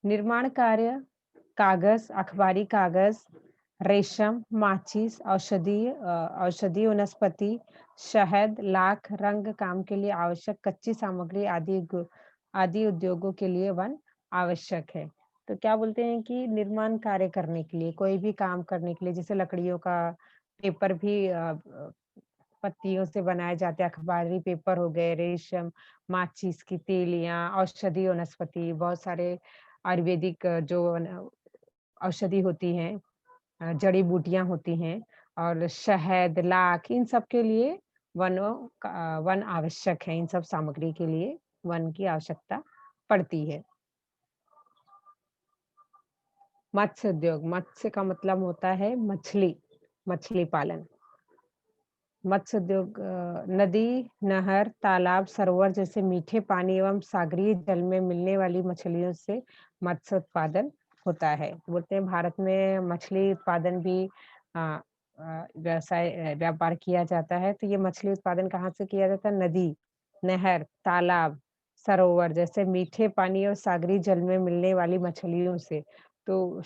निर्माण कार्य, कागज़, अखबारी कागज़, रेशम, माचिस, औषधीय वनस्पति, शहद, लाख, रंग काम के लिए आवश्यक कच्ची सामग्री आदि उद्योगों के लिए वन आवश्यक है। तो क्या बोलते हैं कि निर्माण कार्य करने के लिए, कोई भी काम करने के लिए जैसे लकड़ियों का पेपर भी पत्तियों से बनाए जाते हैं, अखबारी पेपर हो गए, रेशम, माचिस की तीलियाँ, औषधीय वनस्पति, बहुत सारे आयुर्वेदिक औषधि होती हैं जड़ी-बूटियाँ होती हैं और शहद, लाख इन सब के लिए वन आवश्यक है। इन सब सामग्री के लिए वन की आवश्यकता पड़ती है। मत्स्य उद्योग, मत्स्य का मतलब होता है मछली, मछली पालन। मत्स्य उद्योग नदी, नहर, तालाब, सरोवर जैसे मीठे पानी एवं सागरीय जल में मिलने वाली मछलियों से मत्स्य उत्पादन होता है। बोलते हैं भारत में मछली उत्पादन भी व्यापार किया जाता है। तो ये मछली उत्पादन कहाँ से किया जाता है? नदी, नहर, तालाब, सरोवर जैसे मीठे पानी और सागरीय जल में मिलने वाली मछलियों से। तो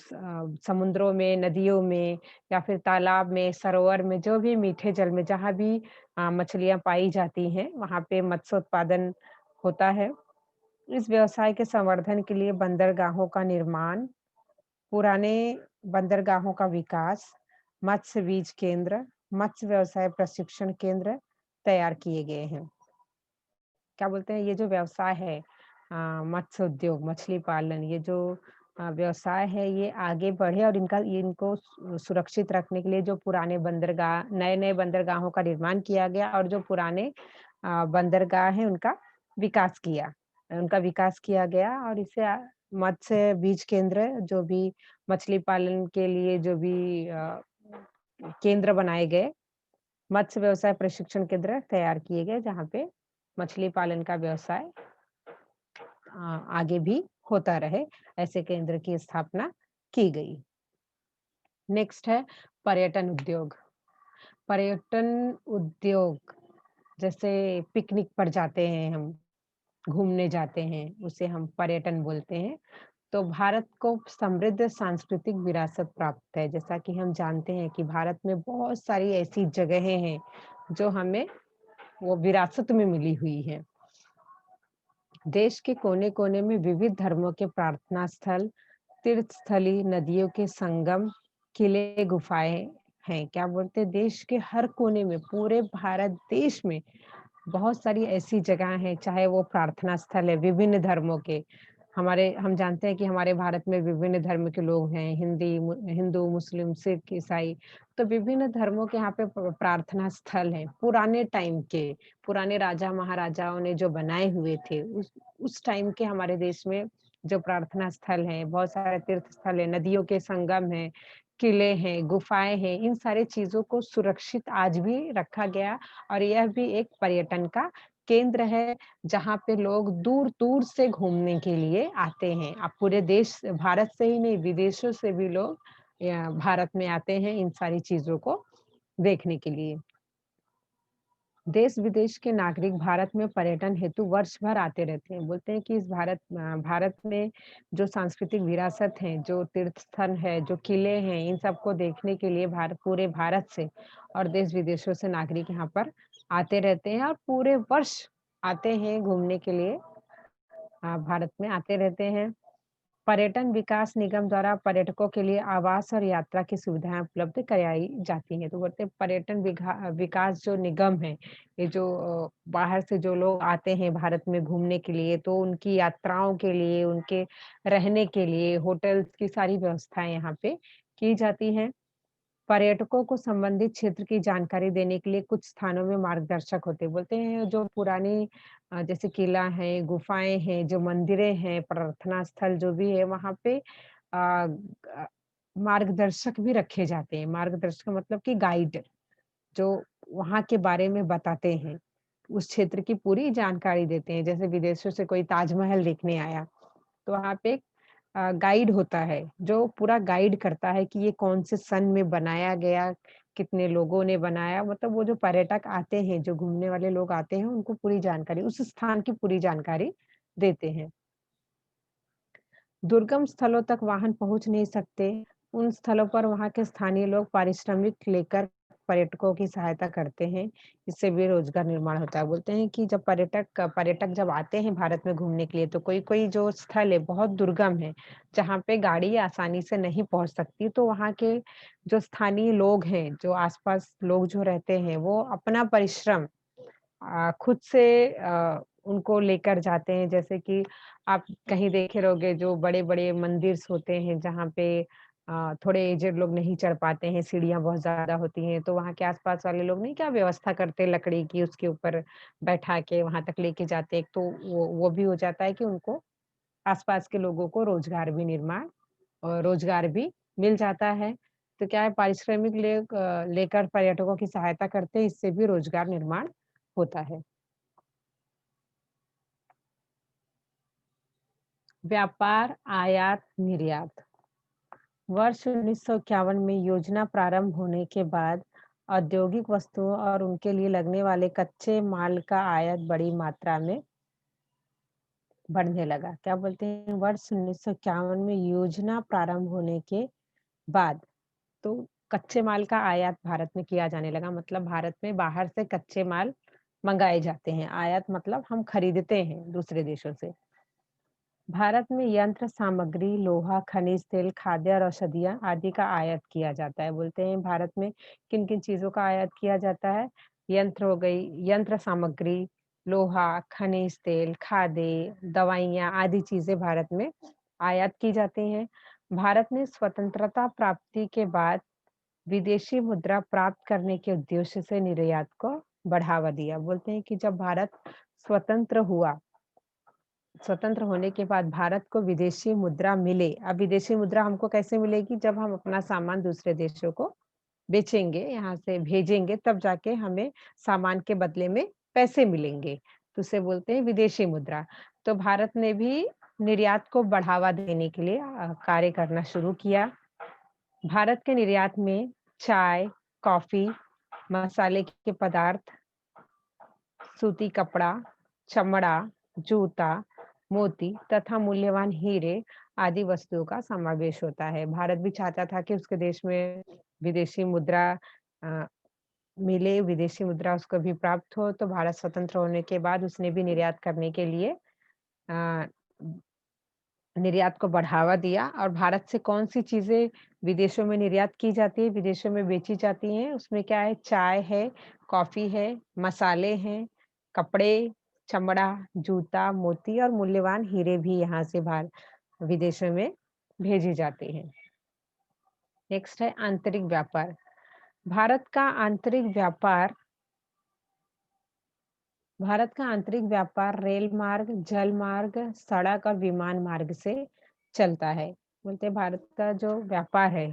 समुद्रों में, नदियों में या फिर तालाब में, सरोवर में, जो भी मीठे जल में जहाँ भी मछलियाँ पाई जाती हैं, वहाँ पे मत्स्य उत्पादन होता है। इस व्यवसाय के संवर्धन के लिए बंदरगाहों का निर्माण, पुराने बंदरगाहों का विकास, मत्स्य बीज केंद्र, मत्स्य व्यवसाय प्रशिक्षण केंद्र तैयार किए गए हैं। क्या बोलते हैं ये जो व्यवसाय है मत्स्य उद्योग, मछली पालन ये जो व्यवसाय है ये आगे बढ़े और इनको सुरक्षित रखने के लिए जो पुराने बंदरगाह नए-नए बंदरगाहों का निर्माण किया गया और जो पुराने बंदरगाह हैं उनका विकास किया गया और इसे मत्स्य बीज केंद्र जो भी मछली पालन के लिए जो भी केंद्र बनाए गए मत्स्य व्यवसाय प्रशिक्षण केंद्र तैयार किए गए जहाँ पे मछली पालन का व्यवसाय आगे भी होता रहे, ऐसे केंद्र की स्थापना की गई। नेक्स्ट है पर्यटन उद्योग। पर्यटन उद्योग जैसे पिकनिक पर जाते हैं हम, घूमने जाते हैं, उसे हम पर्यटन बोलते हैं। तो भारत को समृद्ध सांस्कृतिक विरासत प्राप्त है। जैसा कि हम जानते हैं कि भारत में बहुत सारी ऐसी जगहें हैं, जो हमें वो विरासत में मिली हुई है। देश के कोने-कोने में विविध धर्मों के प्रार्थना स्थल, तीर्थ स्थली, नदियों के संगम, किले, गुफाएँ हैं। क्या बोलते हैं देश के हर कोने में, पूरे भारत देश में बहुत सारी ऐसी जगह हैं, चाहे वो प्रार्थना स्थल है विभिन्न धर्मों के। हम जानते हैं कि हमारे भारत में विभिन्न धर्म के लोग हैं, हिंदू, मुस्लिम, सिख, ईसाई। तो विभिन्न धर्मों के यहाँ पे प्रार्थना स्थल हैं, पुराने टाइम के, पुराने राजा-महाराजाओं ने जो बनाए हुए थे, उस टाइम के हमारे देश में जो प्रार्थना स्थल हैं, बहुत सारे तीर्थ स्थल हैं, नदियों के संगम हैं, किले हैं, गुफाएँ हैं, इन सारी चीज़ों को सुरक्षित आज भी रखा गया और यह भी एक पर्यटन का केंद्र है, जहाँ पे लोग दूर-दूर से घूमने के लिए आते हैं। अब पूरे देश भारत से ही नहीं, विदेशों से भी लोग भारत में आते हैं इन सारी चीज़ों को देखने के लिए। देश-विदेश के नागरिक भारत में पर्यटन हेतु वर्ष भर आते रहते हैं। बोलते हैं कि भारत में जो सांस्कृतिक विरासत है, जो तीर्थ स्थल है, जो किले हैं, इन सबको देखने के लिए पूरे भारत से और देश-विदेशों से नागरिक यहाँ पर आते रहते हैं और पूरे वर्ष आते हैं घूमने के लिए भारत में आते रहते हैं। पर्यटन विकास निगम द्वारा पर्यटकों के लिए आवास और यात्रा की सुविधाएँ उपलब्ध कराई जाती हैं। तो बोलते हैं पर्यटन विकास जो निगम है, ये जो बाहर से जो लोग आते हैं भारत में घूमने के लिए, तो उनकी यात्राओं के लिए, उनके रहने के लिए होटल्स की सारी व्यवस्थाएँ यहाँ पे की जाती हैं। पर्यटकों को संबंधित क्षेत्र की जानकारी देने के लिए कुछ स्थानों में मार्गदर्शक होते हैं। बोलते हैं जो पुरानी जैसे किला है, गुफाएँ हैं, जो मंदिरें हैं, प्रार्थना स्थल जो भी है वहाँ पे मार्गदर्शक भी रखे जाते हैं। मार्गदर्शक मतलब कि गाइड जो वहाँ के बारे में बताते हैं। उस क्षेत्र की पूरी जानकारी देते हैं। जैसे विदेशों से कोई ताजमहल देखने आया, तो वहाँ पे एक गाइड होता है, जो पूरा गाइड करता है कि ये कौन से सन में बनाया गया, कितने लोगों ने बनाया, मतलब वो जो पर्यटक आते हैं, जो घूमने वाले लोग आते हैं, उनको पूरी जानकारी उस स्थान की पूरी जानकारी देते हैं। दुर्गम स्थलों तक वाहन पहुँच नहीं सकते, उन स्थलों पर वहाँ के स्थानीय लोग पारिश्रमिक लेकर पर्यटकों की सहायता करते हैं, इससे भी रोजगार निर्माण होता है। बोलते हैं कि जब पर्यटक जब आते हैं भारत में घूमने के लिए, तो कोई-कोई जो स्थल है बहुत दुर्गम है, जहाँ पे गाड़ी आसानी से नहीं पहुँच सकती, तो वहाँ के जो स्थानीय लोग हैं, जो आस-पास लोग जो रहते हैं, वो अपना परिश्रम खुद से उनको लेकर जाते हैं जैसे कि आप कहीं देखे रहोगे जो बड़े-बड़े मंदिर्स होते हैं जहाँ पे थोड़े एजेड लोग नहीं चढ़ पाते हैं, सीढ़ियाँ बहुत ज़्यादा होती हैं, तो वहाँ के आस-पास वाले लोग नहीं क्या व्यवस्था करते हैं लकड़ी की उसके ऊपर बैठा के वहाँ तक लेके जाते हैं। तो वो भी हो जाता है कि उनको आस-पास के लोगों को रोज़गार भी निर्माण रोजगार भी मिल जाता है। तो क्या है, पारिश्रमिक लेकर पर्यटकों की सहायता करते हैं, इससे भी रोजगार निर्माण होता है। व्यापार, आयात, निर्यात। वर्ष 1951 में योजना प्रारंभ होने के बाद औद्योगिक वस्तुओं और उनके लिए लगने वाले कच्चे माल का आयात बड़ी मात्रा में बढ़ने लगा। क्या बोलते हैं, वर्ष 1951 में योजना प्रारंभ होने के बाद तो कच्चे माल का आयात भारत में किया जाने लगा। मतलब भारत में बाहर से कच्चे माल मंगाए जाते हैं। आयात मतलब हम खरीदते हैं दूसरे देशों से। भारत में यंत्र सामग्री, लोहा, खनिज तेल, खाद्य और औषधियाँ आदि का आयात किया जाता है। बोलते हैं भारत में किन-किन चीज़ों का आयात किया जाता है? यंत्र हो गई, यंत्र सामग्री, लोहा, खनिज तेल, खाद्य, दवाइयाँ आदि चीज़ें भारत में आयात की जाती हैं। भारत ने स्वतंत्रता प्राप्ति के बाद विदेशी मुद्रा प्राप्त करने के उद्देश्य से निर्यात को बढ़ावा दिया। बोलते हैं कि जब भारत स्वतंत्र हुआ, स्वतंत्र होने के बाद भारत को विदेशी मुद्रा मिले। अब विदेशी मुद्रा हमको कैसे मिलेगी? जब हम अपना सामान दूसरे देशों को बेचेंगे, यहाँ से भेजेंगे, तब जाके हमें सामान के बदले में पैसे मिलेंगे। तो उसे बोलते हैं विदेशी मुद्रा। तो भारत ने भी निर्यात को बढ़ावा देने के लिए कार्य करना शुरू किया। भारत के निर्यात में चाय, कॉफी, मसाले के पदार्थ, सूती कपड़ा, चमड़ा, जूता, मोती तथा मूल्यवान हीरे आदि वस्तुओं का समावेश होता है। भारत भी चाहता था कि उसके देश में विदेशी मुद्रा अ, मिले, विदेशी मुद्रा उसको भी प्राप्त हो, तो भारत स्वतंत्र होने के बाद उसने भी निर्यात करने के लिए अ, निर्यात को बढ़ावा दिया। और भारत से कौन-सी चीज़ें विदेशों में निर्यात की जाती है, विदेशों में बेची जाती हैं, उसमें क्या है, चाय है, कॉफ़ी है, मसाले हैं, कपड़े, चमड़ा, जूता, मोती और मूल्यवान हीरे भी यहाँ से विदेशों में भेजे जाते हैं। नेक्स्ट है आंतरिक व्यापार। भारत का आंतरिक व्यापार रेल मार्ग, जल मार्ग, सड़क और विमान मार्ग से चलता है। बोलते हैं भारत का जो व्यापार है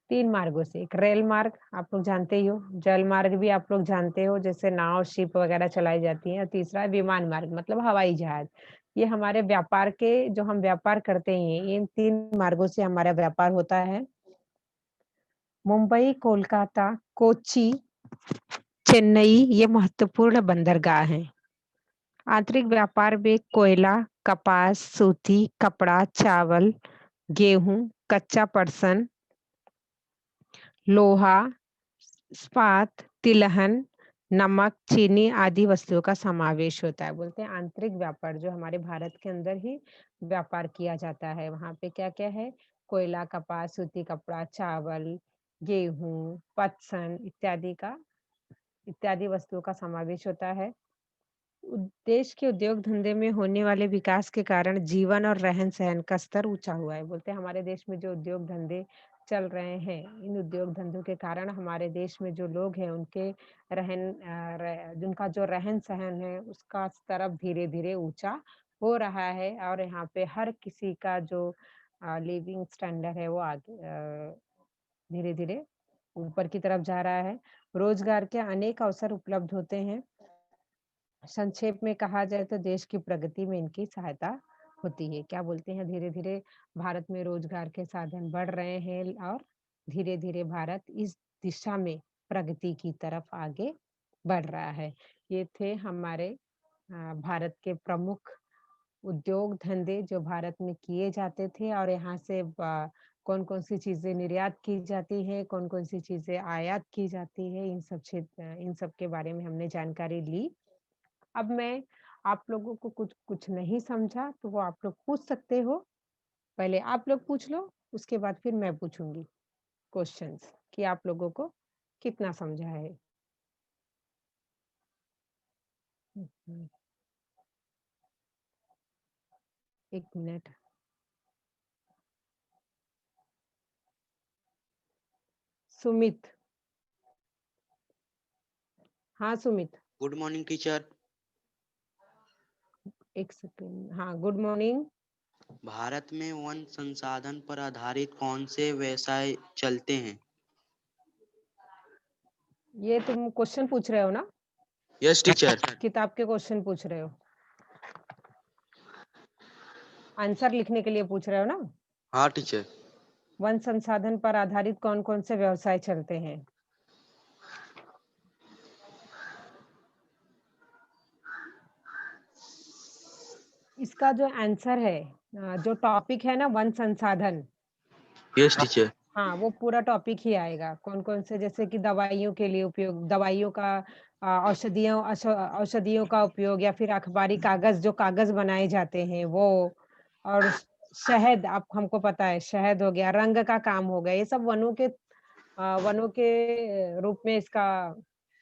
3 मार्गों से, एक रेल मार्ग आप लोग जानते ही हो, जल मार्ग भी आप लोग जानते हो, जैसे नाव, शिप वगैरह चलाई जाती हैं, और तीसरा है विमान मार्ग मतलब हवाई जहाज। ये हमारे व्यापार के जो हम व्यापार करते हैं, इन 3 मार्गों से हमारा व्यापार होता है। मुंबई, कोलकाता, कोच्चि, चेन्नई ये महत्वपूर्ण बंदरगाह हैं। आंतरिक व्यापार में कोयला, कपास, सूती कपड़ा, चावल, गेहूं, कच्चा पटसन, लोहा, इस्पात, तिलहन, नमक, चीनी आदि वस्तुओं का समावेश होता है। बोलते हैं आंतरिक व्यापार जो हमारे भारत के अंदर ही व्यापार किया जाता है। वहां पे क्या-क्या है? कोयला, कपास, सूती कपड़ा, चावल, गेहूं, पटसन इत्यादि वस्तुओं का समावेश होता है। देश के उद्योग धंधे में होने वाले विकास के कारण जीवन और रहन-सहन का स्तर ऊँचा हुआ है। बोलते हैं हमारे देश में जो उद्योग धंधे चल रहे हैं, इन उद्योग धंधों के कारण हमारे देश में जो लोग हैं उनके जिनका जो रहन-सहन है उसका स्तर अब धीरे-धीरे ऊँचा हो रहा है, और यहाँ पे हर किसी का जो लिविंग स्टैंडर्ड है वो धीरे-धीरे ऊपर की तरफ जा रहा है। रोजगार के अनेक अवसर उपलब्ध होते हैं। संक्षेप में कहा जाए तो देश की प्रगति में इनकी सहायता होती है। क्या बोलते हैं, धीरे-धीरे भारत में रोजगार के साधन बढ़ रहे हैं और धीरे-धीरे भारत इस दिशा में प्रगति की तरफ आगे बढ़ रहा है। ये थे हमारे भारत के प्रमुख उद्योग धंधे जो भारत में किए जाते थे, और यहाँ से कौन-कौन सी चीजें निर्यात की जाती है, कौन-कौन सी चीजें आयात की जाती है, इन सब के बारे में हमने जानकारी ली। अब मैं आप लोगों को कुछ कुछ नहीं समझा तो वो आप लोग पूछ सकते हो। पहले आप लोग पूछ लो, उसके बाद फिर मैं पूछूंगी क्वेश्चंस कि आप लोगों को कितना समझा है। हम्म, 1 मिनट। सुमित। हाँ Sumit. Good morning teacher. 1 second. हाँ, गुड मॉर्निंग। भारत में वन संसाधन पर आधारित कौन से व्यवसाय चलते हैं? ये तुम क्वेश्चन पूछ रहे हो ना? Yes teacher. किताब के क्वेश्चन पूछ रहे हो? आंसर लिखने के लिए पूछ रहे हो ना? हाँ टीचर। वन संसाधन पर आधारित कौन-कौन से व्यवसाय चलते हैं? इसका जो आंसर है जो टॉपिक है ना वन संसाधन, यस टीचर। हाँ, वो पूरा टॉपिक ही आएगा। कौन-कौन से जैसे कि दवाइयों के लिए उपयोग दवाइयों का औषधियों का उपयोग या फिर अखबारी कागज़ जो कागज़ बनाए जाते हैं वो और शहद आप हमको पता है शहद हो गया, रंग का काम हो गया, ये सब वनों के रूप में इसका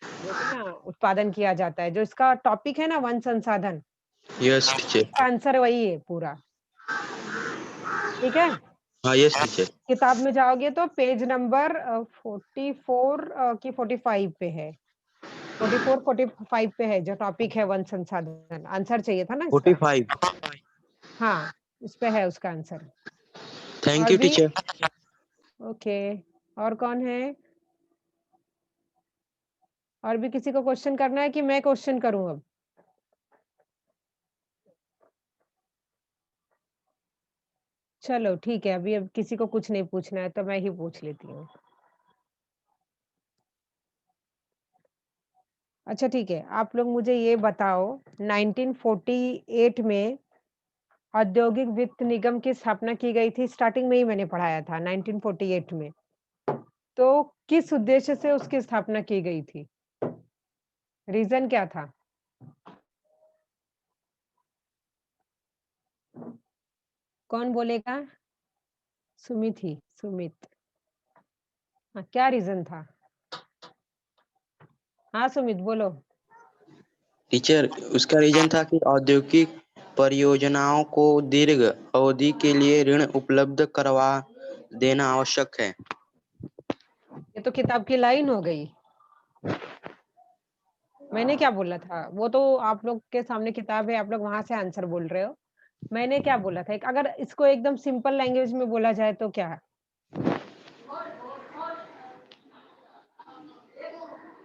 बोलते हैं ना उत्पादन किया जाता है। जो इसका टॉपिक है ना वन संसाधन, यस टीचर। इसका आंसर वही है पूरा। ठीक है? हाँ यस टीचर। किताब में जाओगे तो पेज नंबर 44 की 45 पे है। 44, 45 पे है जो टॉपिक है वन संसाधन। आंसर चाहिए था ना इसका? 45। हाँ, उस पे है उसका आंसर। थैंक और यू भी टीचर। ओके, और कौन है? और भी किसी को क्वेश्चन करना है कि मैं क्वेश्चन करूँ अब? चलो ठीक है, अभी अब किसी को कुछ नहीं पूछना है तो मैं ही पूछ लेती हूँ। अच्छा ठीक है, आप लोग मुझे ये बताओ 1948 में औद्योगिक वित्त निगम की स्थापना की गई थी, स्टार्टिंग में ही मैंने पढ़ाया था 1948 में। तो किस उद्देश्य से उसकी स्थापना की गई थी? रीज़न क्या था? कौन बोलेगा? सुमित ही, सुमित। हाँ, क्या रीज़न था? हाँ, सुमित बोलो। टीचर उसका रीजन था कि औद्योगिक परियोजनाओं को दीर्घ अवधि के लिए ऋण उपलब्ध करवा देना आवश्यक है। ये तो किताब की लाइन हो गई। मैंने क्या बोला था? वो तो आप लोग के सामने किताब है, आप लोग वहाँ से आंसर बोल रहे हो। मैंने क्या बोला था? एक अगर इसको एकदम सिंपल लैंग्वेज में बोला जाए तो क्या?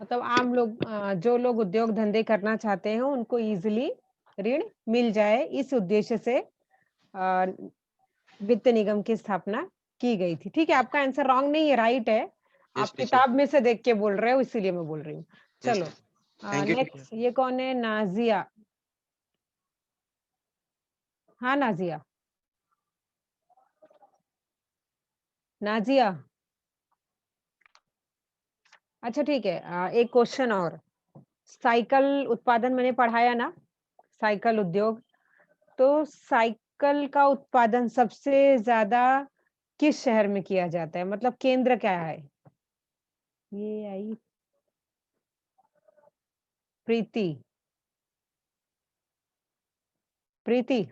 मतलब आम लोग जो लोग उद्योग धंधे करना चाहते हैं उनको इजीली ऋण मिल जाए इस उद्देश्य से वित्त निगम की स्थापना की गई थी। ठीक है, आपका आंसर रॉन्ग नहीं है, राइट है। यस आप टीचर। किताब में से देख के बोल रहे हो इसीलिए मैं बोल रही हूँ। यस चलो थैंक यू टीचर। नेक्स्ट ये कौन है? नाजिया। हाँ नाजिया, नाजिया। अच्छा ठीक है, एक क्वेश्चन और। साइकिल उत्पादन मैंने पढ़ाया ना, साइकिल उद्योग। तो साइकिल का उत्पादन सबसे ज्यादा किस शहर में किया जाता है? मतलब केंद्र क्या है? ये आई प्रीति। प्रीति,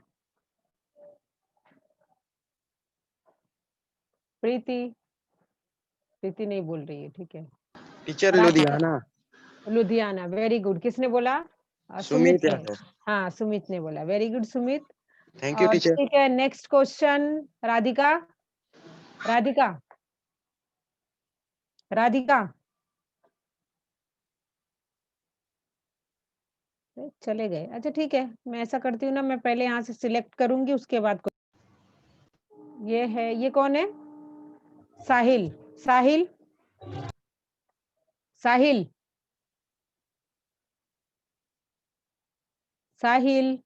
प्रीति, प्रीति नहीं बोल रही है, ठीक है। Teacher Radhika, Ludhiana. Ludhiana, very good. किसने बोला? सुमित सुमित ने। यादव। हाँ, सुमित ने बोला, very good Sumit. Thank you और टीचर। ठीक है, नेक्स्ट क्वेश्चन। राधिका, राधिका, राधिका। चले गए। अच्छा ठीक है, मैं ऐसा करती हूँ ना, मैं पहले यहाँ से सिलेक्ट करूंगी उसके बाद ये है, ये कौन है? साहिल, साहिल, साहिल, साहिल,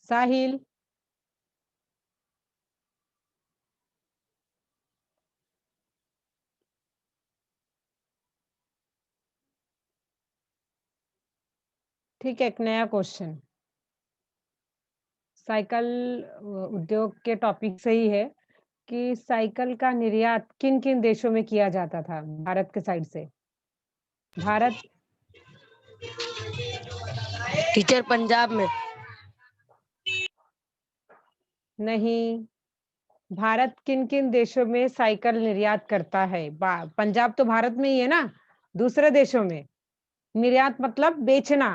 साहिल। ठीक है, एक नया क्वेश्चन। साइकिल उद्योग के टॉपिक से ही है कि साइकिल का निर्यात किन-किन देशों में किया जाता था भारत के साइड से? भारत टीचर पंजाब में। नहीं, भारत किन किन देशों में साइकिल निर्यात करता है? पंजाब तो भारत में ही है ना, दूसरे देशों में। निर्यात मतलब बेचना,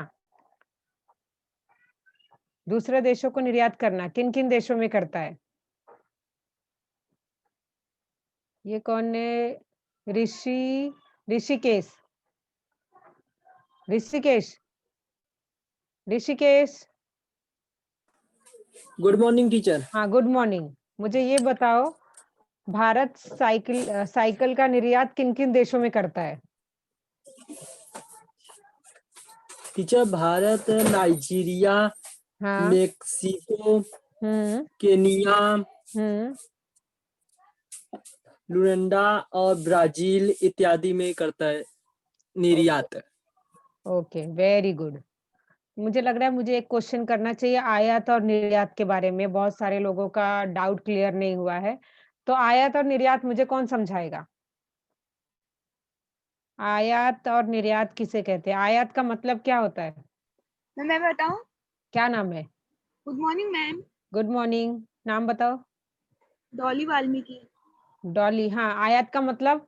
दूसरे देशों को निर्यात करना। किन किन देशों में करता है? ये कौन है? Rishikesh, Rishikesh, Rishikesh. Good morning teacher. हाँ, गुड मॉर्निंग। मुझे ये बताओ, भारत साइकिल का निर्यात किन किन देशों में करता है? टीचर भारत नाइजीरिया, हाँ। मेक्सिको, हम्म। केनिया, हम्म। लुरंडा और ब्राजील इत्यादि में करता है निर्यात। Okay, very good. मुझे लग रहा है मुझे एक क्वेश्चन करना चाहिए आयात और निर्यात के बारे में। बहुत सारे लोगों का डाउट क्लियर नहीं हुआ है, तो आयात और निर्यात मुझे कौन समझाएगा? आयात और निर्यात किसे कहते हैं? आयात का मतलब क्या होता है? मैं बताऊं? क्या नाम है? Good morning ma'am. Good morning. नाम बताओ। डॉली वाल्मीकि। डॉली। हाँ, आयात का मतलब?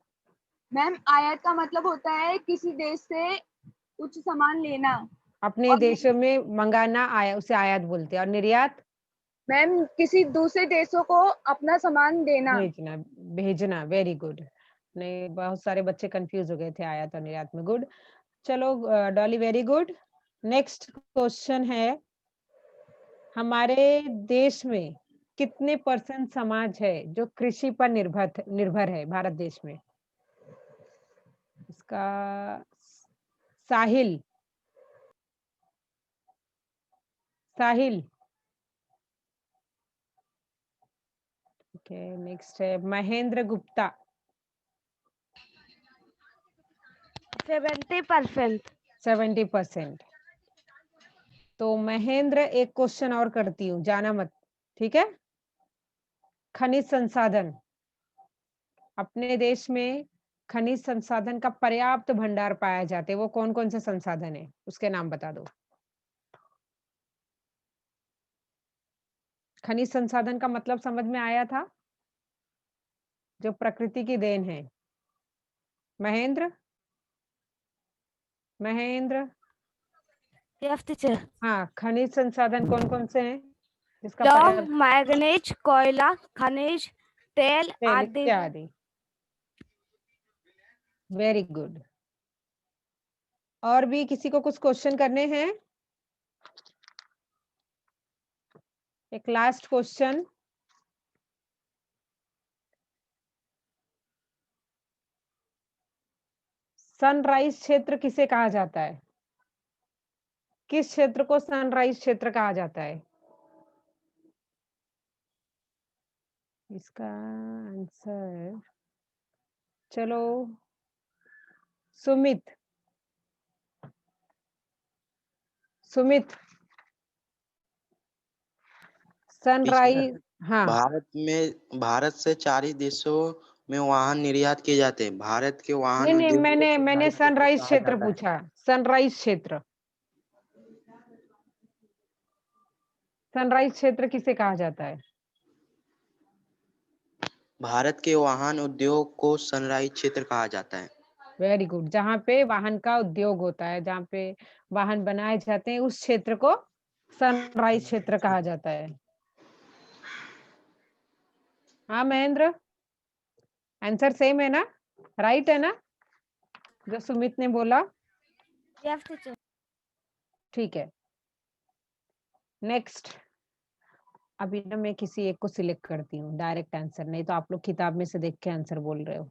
मैम आयात का मतलब होता है किसी देश से कुछ सामान लेना। अपने और देशों में मंगाना, उसे आयात बोलते हैं। और निर्यात? मैम किसी दूसरे देशों को अपना सामान देना। भेजना, भेजना। Very good. नहीं, बहुत सारे बच्चे कंफ्यूज हो गए थे आयात और निर्यात में। गुड। चलो Dolly, very good. Next question है, हमारे देश में कितने % समाज है जो कृषि पर निर्भर है भारत देश में? इसका साहिल, साहिल। ओके, नेक्स्ट है महेंद्र गुप्ता। 70%। 70%। तो महेंद्र, एक क्वेश्चन और करती हूँ, जाना मत, ठीक है? खनिज संसाधन, अपने देश में खनिज संसाधन का पर्याप्त भंडार पाया जाते हैं, वो कौन कौन से संसाधन है, उसके नाम बता दो। खनिज संसाधन का मतलब समझ में आया था? जो प्रकृति की देन है। महेंद्र, महेंद्र। Yes teacher. हाँ, खनिज संसाधन कौन कौन से हैं जिसका लौह, पर्याप्त? मैग्नीज, कोयला, खनिज, तेल तेल आदि। इत्यादि। Very good. और भी किसी को कुछ क्वेश्चन करने हैं? एक लास्ट क्वेश्चन। सनराइज क्षेत्र किसे कहा जाता है? किस क्षेत्र को सनराइज क्षेत्र कहा जाता है? इसका आंसर, चलो सुमित, सुमित। सनराइज। हाँ। भारत से 4 देशों में वाहन निर्यात किए जाते हैं। भारत के वाहन नहीं, उद्योग को मैंने सनराइज क्षेत्र सनराइज कहा क्षेत्र जाता है। पूछा। सनराइज क्षेत्र, सनराइज क्षेत्र किसे कहा जाता है? भारत के वाहन उद्योग को सनराइज क्षेत्र कहा जाता है। Very good. जहाँ पे वाहन का उद्योग होता है, जहाँ पे वाहन बनाए जाते हैं, उस क्षेत्र को सनराइज क्षेत्र कहा जाता है। हाँ महेंद्र, आंसर सेम है ना? राइट है ना जो सुमित ने बोला? Yes teacher. ठीक है। नेक्स्ट। अभी ना मैं किसी एक को सिलेक्ट करती हूँ, डायरेक्ट आंसर नहीं तो आप लोग किताब में से देख के आंसर बोल रहे हो।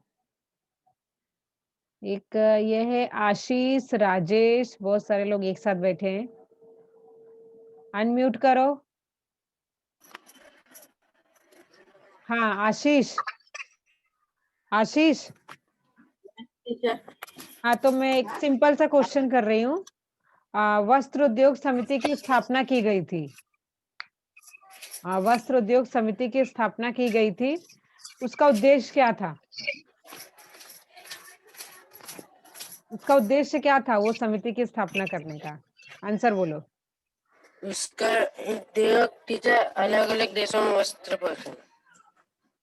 एक ये है आशीष, राजेश, बहुत सारे लोग एक साथ बैठे हैं। अनम्यूट करो। हाँ आशीष, आशीष। हाँ, तो मैं एक सिंपल सा क्वेश्चन कर रही हूँ। वस्त्र उद्योग समिति की स्थापना की गई थी। वस्त्र उद्योग समिति की स्थापना की गई थी, उसका उद्देश्य क्या था? उसका उद्देश्य क्या था वो समिति की स्थापना करने का? आंसर बोलो। उसका उद्योग टीचर अलग अलग देशों में वस्त्र पर है।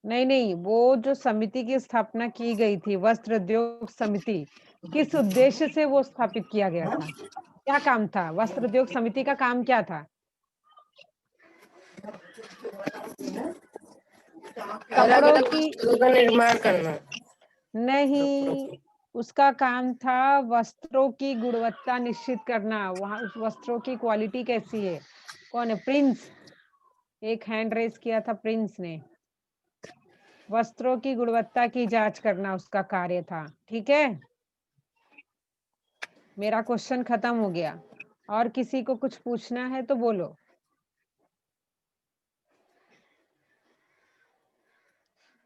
नहीं नहीं, वो जो समिति की स्थापना की गई थी, वस्त्र उद्योग समिति, किस उद्देश्य से वो स्थापित किया गया था? क्या काम था? वस्त्र उद्योग समिति का काम क्या था? अलग कपड़ों अलग की वस्त्रों का निर्माण करना। नहीं, उसका काम था वस्त्रों की गुणवत्ता निश्चित करना, वहां उस वस्त्रों की क्वालिटी कैसी है। कौन है? प्रिंस, एक हैंड रेस किया था प्रिंस ने। वस्त्रों की गुणवत्ता की जांच करना उसका कार्य था। ठीक है, मेरा क्वेश्चन खत्म हो गया। और किसी को कुछ पूछना है तो बोलो।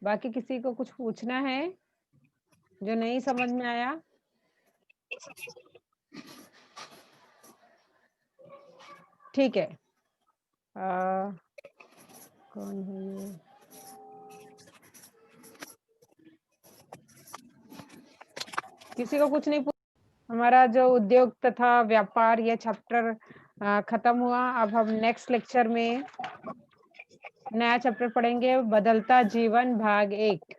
बाकी किसी को कुछ पूछना है जो नहीं समझ में आया? ठीक है, कौन है ये? किसी को कुछ नहीं हमारा जो उद्योग तथा व्यापार ये चैप्टर खत्म हुआ। अब हम नेक्स्ट लेक्चर में नया चैप्टर पढ़ेंगे, बदलता जीवन भाग 1।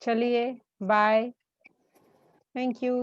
चलिए, बाय, थैंक यू।